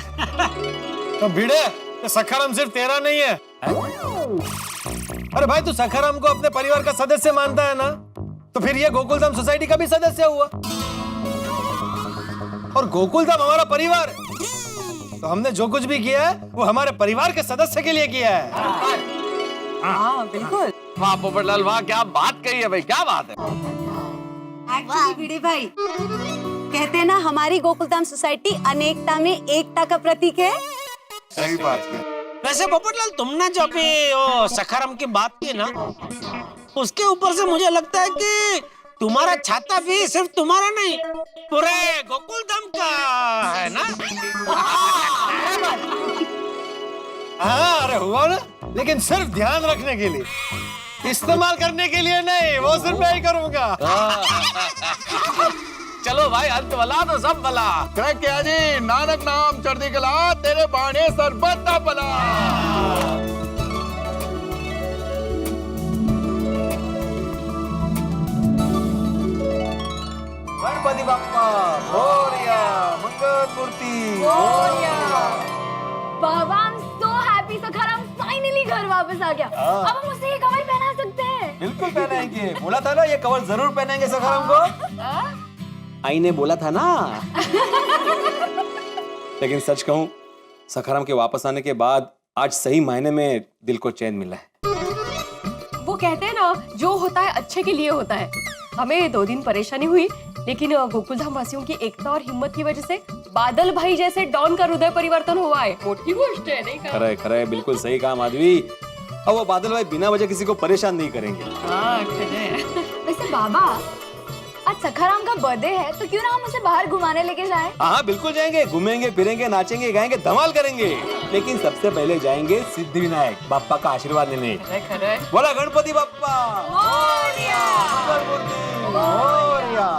Speaker 4: तो भिड़े, सखाराम सिर्फ तेरा नहीं है। अरे भाई, तू सखाराम को अपने परिवार का सदस्य मानता है ना, तो फिर ये गोकुलधाम सोसाइटी का भी सदस्य हुआ, और गोकुलधाम हमारा परिवार है, तो हमने जो कुछ भी किया है वो हमारे परिवार के सदस्य के लिए किया है।
Speaker 12: हाँ बिल्कुल।
Speaker 16: वाह पोपटलाल वाह, क्या बात कही है भाई, क्या बात है।
Speaker 13: एक्चुअली भिड़े भाई, कहते हैं ना हमारी गोकुलधाम सोसाइटी अनेकता में एकता का प्रतीक है।
Speaker 5: सही बात है।
Speaker 15: वैसे पोपटलाल, तुमने जो अभी वो सखाराम की बात की ना, उसके ऊपर से मुझे लगता है कि तुम्हारा छाता भी सिर्फ तुम्हारा नहीं, पूरे गोकुलधाम का है ना?
Speaker 4: हाँ अरे हुआ ना, लेकिन सिर्फ ध्यान रखने के लिए, इस्तेमाल करने के लिए नहीं, वो सिर्फ मैं ही करूंगा।
Speaker 16: चलो भाई, अंत भला तो सब भला।
Speaker 5: क्या जी, नानक नाम चढ़ती कला, तेरे बाणे सरबत भला।
Speaker 1: गणपति बप्पा मोरया, मंगल मूर्ति
Speaker 14: बाबा I am so happy Sakharam finally घर वापस आ गया। अब हम उसे ये कवर पहना सकते हैं।
Speaker 1: बिल्कुल पहनाएंगे, बोला था ना ये कवर जरूर पहनाएंगे सखाराम को। आई ने बोला था ना। लेकिन सच कहूं, सखाराम के वापस आने के बाद आज सही मायने में दिल को चैन मिला है।
Speaker 14: वो कहते हैं ना, जो होता है अच्छे के लिए होता है। हमें 2 दिन परेशानी हुई, लेकिन गोकुलधाम वासियों की एकता और हिम्मत की वजह से बादल भाई जैसे डॉन का हृदय परिवर्तन हुआ है। मोटी गोष्ट है, नहीं कहा?
Speaker 1: खरा है, बिल्कुल सही कहा माधवी। अब वो बादल भाई बिना वजह किसी को परेशान नहीं करेंगे।
Speaker 14: वैसे बाबा, आज सखाराम का बर्थडे है, तो क्यों ना हम उसे बाहर घुमाने लेके जाएं?
Speaker 1: हाँ बिल्कुल जाएंगे, घूमेंगे फिरेंगे, नाचेंगे गाएंगे, धमाल करेंगे। लेकिन सबसे पहले जाएंगे सिद्धिविनायक बाप्पा का आशीर्वाद लेने। बोला गणपति बप्पा मोरया, मंगल मूर्ति मोरया।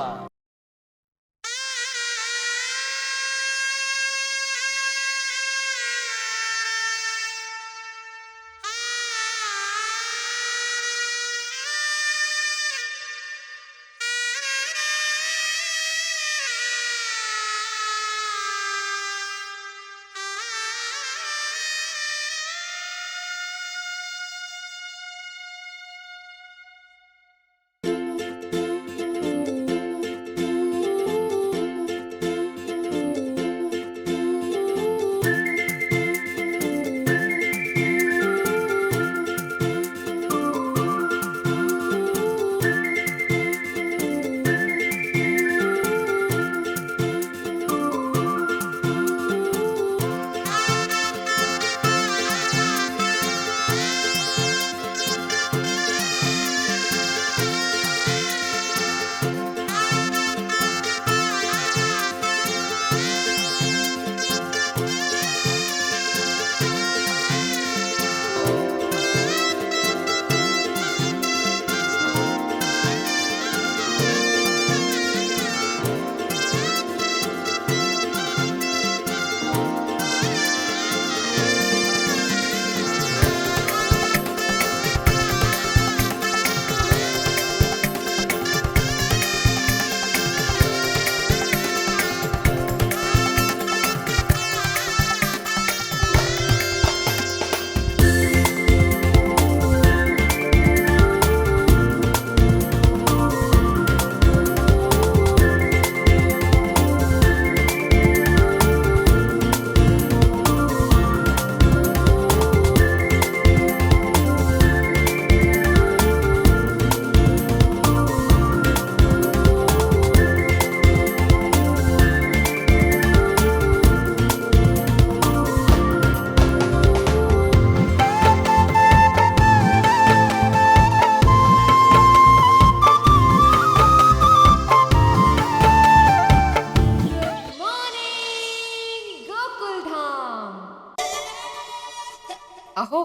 Speaker 14: अहो,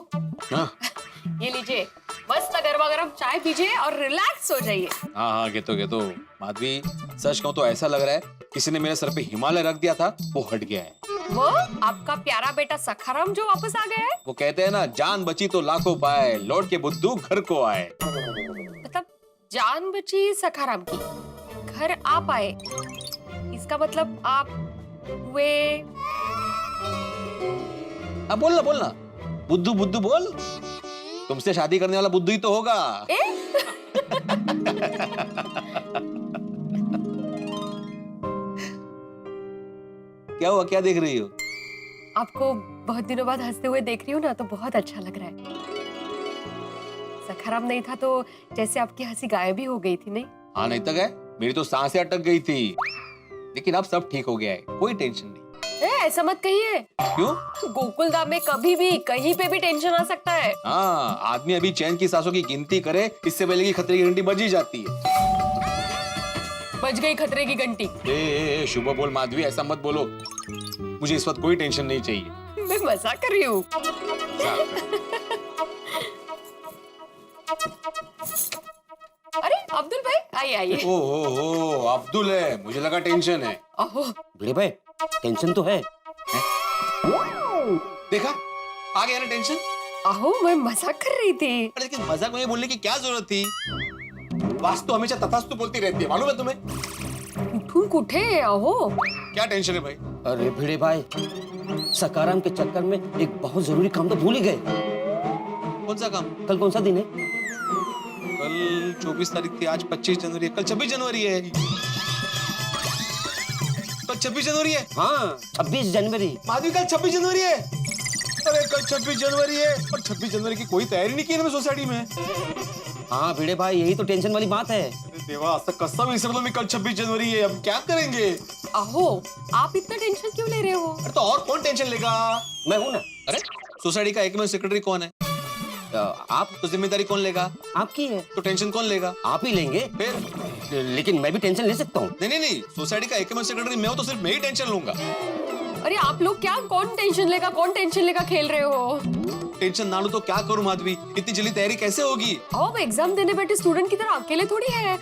Speaker 14: ये लीजिए, मस्त गर्मा गर्म चाय पीजिए और रिलैक्स हो जाइए।
Speaker 1: हाँ हाँ घेतो माधवी, सच कहूं तो ऐसा लग रहा है किसी ने मेरे सर पे हिमालय रख दिया था, वो हट गया है।
Speaker 14: वो आपका प्यारा बेटा सखाराम जो वापस आ गया है।
Speaker 1: वो कहते हैं ना, जान बची तो लाखों पाए, लौट के बुद्धू घर को आए।
Speaker 14: मतलब जान बची सखाराम की, घर आ पाए, इसका मतलब आप हुए।
Speaker 1: हाँ बोलना बुद्धू बुद्धू बोल। तुमसे शादी करने वाला बुद्धू ही तो होगा। क्या हुआ, क्या देख रही हो?
Speaker 14: आपको बहुत दिनों बाद हंसते हुए देख रही हूँ ना, तो बहुत अच्छा लग रहा है। सखाराम नहीं था तो जैसे आपकी हंसी गायब ही हो गई थी, नहीं?
Speaker 1: हाँ नहीं तो गए, मेरी तो सांसें अटक गई थी, लेकिन अब सब ठीक हो गया है, कोई टेंशन नहीं।
Speaker 14: ऐसा मत कहिए।
Speaker 1: क्यों?
Speaker 14: गोकुलधाम में कभी भी कहीं पे भी टेंशन आ सकता है।
Speaker 1: हाँ, आदमी अभी चैन की सांसों की गिनती करे, इससे पहले की खतरे की घंटी बज ही जाती है।
Speaker 14: बज गई खतरे की घंटी।
Speaker 1: शुभ बोल माधवी, ऐसा मत बोलो, मुझे इस वक्त कोई टेंशन नहीं चाहिए।
Speaker 14: मैं मजाक कर रही हूँ। अरे अब्दुल भाई, आइए।
Speaker 1: ओहो, अब्दुल है, मुझे लगा टेंशन है।
Speaker 14: ओहो,
Speaker 8: बड़े भाई टेंशन तो है।
Speaker 1: देखा, आ गया ना टेंशन।
Speaker 14: आहो, मैं मजाक कर रही थी।
Speaker 1: अरे लेकिन मजाक में बोलने की क्या जरूरत थी? वास्तु हमेशा तथास्तु बोलती रहती है, मालूम है तुम्हें?
Speaker 14: कुठून कुठे अहो
Speaker 1: क्या टेंशन है भाई?
Speaker 17: अरे भिड़े भाई, सकाराम के चक्कर में एक बहुत जरूरी काम तो भूल ही गए।
Speaker 1: कौन सा काम?
Speaker 17: कल कौन सा दिन है?
Speaker 1: कल 24 तारीख थी, आज 25 जनवरी है, कल 26 जनवरी है। कल 26 जनवरी है।
Speaker 17: हाँ 26 जनवरी।
Speaker 1: माधवी कल 26 जनवरी है। अरे कल 26 जनवरी है और 26 जनवरी की कोई तैयारी नहीं की है सोसाइटी में।
Speaker 17: हाँ भिड़े भाई, यही तो टेंशन वाली बात है।
Speaker 1: अरे देवा, आज तक कसम विसर में कल 26 जनवरी है, अब क्या करेंगे?
Speaker 14: अहो आप इतना टेंशन क्यों ले रहे हो?
Speaker 1: अरे तो और कौन टेंशन लेगा?
Speaker 17: मैं हूँ ना।
Speaker 1: अरे सोसाइटी का एकमात्र सेक्रेटरी कौन है?
Speaker 17: आप।
Speaker 1: तो जिम्मेदारी कौन लेगा?
Speaker 17: आपकी है।
Speaker 1: तो टेंशन कौन लेगा?
Speaker 17: आप ही लेंगे।
Speaker 1: फिर
Speaker 17: लेकिन मैं भी टेंशन ले सकता हूँ।
Speaker 1: नहीं, सोसाइटी का एकमात्र सेक्रेटरी मैं हूँ, तो सिर्फ मैं ही टेंशन लूंगा।
Speaker 14: अरे आप लोग क्या कौन टेंशन लेगा खेल रहे हो?
Speaker 1: टेंशन ना लो तो क्या करूं माधवी, इतनी जल्दी तैयारी कैसे होगी?
Speaker 14: अब एग्जाम देने बैठे स्टूडेंट की तरह अकेले थोड़ी है।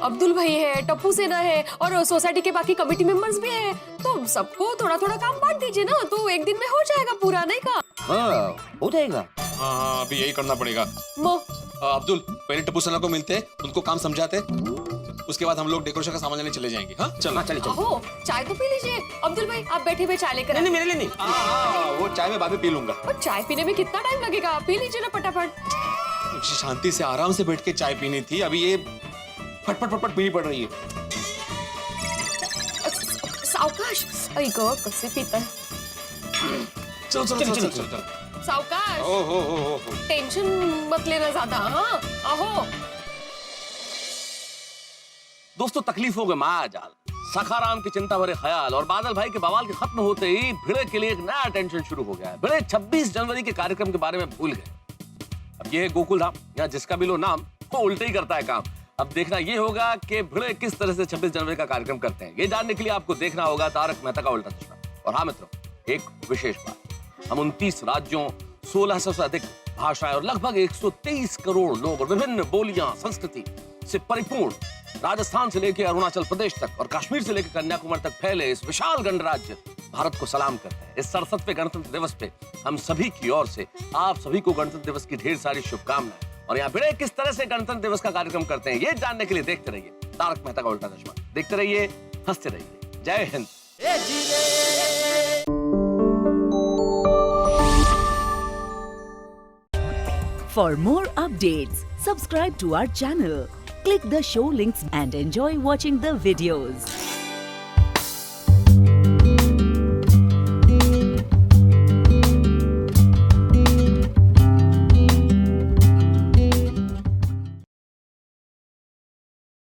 Speaker 14: अब्दुल भाई है, टप्पू सेना है और सोसाइटी के बाकी कमेटी मेंबर्स भी हैं, तो सबको थोड़ा थोड़ा काम बांट दीजिए ना, तो एक दिन में हो जाएगा पूरा, नहीं का?
Speaker 17: हाँ हो जाएगा।
Speaker 1: हाँ अभी यही करना पड़ेगा। अब्दुल पहले टप्पू सेना को मिलते, उनको काम समझाते, उसके बाद हम लोग डेकोरेशन का सामान लेने चले जाएंगे। हाँ चलो चलिए।
Speaker 14: ओहो चाय तो पी लीजिए। अब्दुल भाई आप बैठे हुए चाय लेकर।
Speaker 17: नहीं मेरे लिए नहीं।
Speaker 1: वो चाय में बाद में पी लूंगा।
Speaker 14: और चाय पीने में कितना टाइम लगेगा? पी लीजिए ना फटाफट।
Speaker 1: शांति से आराम से बैठ के चाय पीनी थी, अभी ये फटफट पीनी पड़ रही है।
Speaker 14: सावकाश। आई गो कैसे पीता है।
Speaker 1: चलो।
Speaker 14: सावकाश।
Speaker 1: ओहो
Speaker 14: टेंशन मत लेना ज्यादा। हाँ आहो।
Speaker 16: दोस्तों तकलीफों के मायाजाल, सखाराम की चिंता भरे ख्याल और बादल भाई के बवाल के खत्म होते ही भिड़े के लिए एक नया टेंशन शुरू हो गया है। भिड़े 26 जनवरी के कार्यक्रम के बारे में भूल गए। अब ये है गोकुल धाम, यहाँ जिसका भी लो नाम वो उल्टे ही करता है काम। अब देखना ये होगा कि भिड़े किस तरह से 26 जनवरी का कार्यक्रम करते हैं। ये जानने के लिए आपको देखना होगा तारक मेहता का उल्टा चश्मा। और हाँ मित्रों, एक विशेष बात, हम 29 राज्यों, 1600 से अधिक भाषाएं और लगभग 123 करोड़ लोग और विभिन्न बोलियां संस्कृति से परिपूर्ण राजस्थान से लेकर अरुणाचल प्रदेश तक और कश्मीर से लेकर कन्याकुमारी तक फैले इस विशाल गणराज्य भारत को सलाम करते हैं। इस 67वें गणतंत्र दिवस पे हम सभी की ओर से आप सभी को गणतंत्र दिवस की ढेर सारी शुभकामनाएं। और यहाँ भिड़े किस तरह से गणतंत्र दिवस का कार्यक्रम करते हैं, ये जानने के लिए देखते रहिए तारक मेहता का उल्टा चश्मा। देखते रहिए, हंसते रहिए। जय Hind.
Speaker 18: For more updates, subscribe to our channel, click the show links and enjoy watching the videos.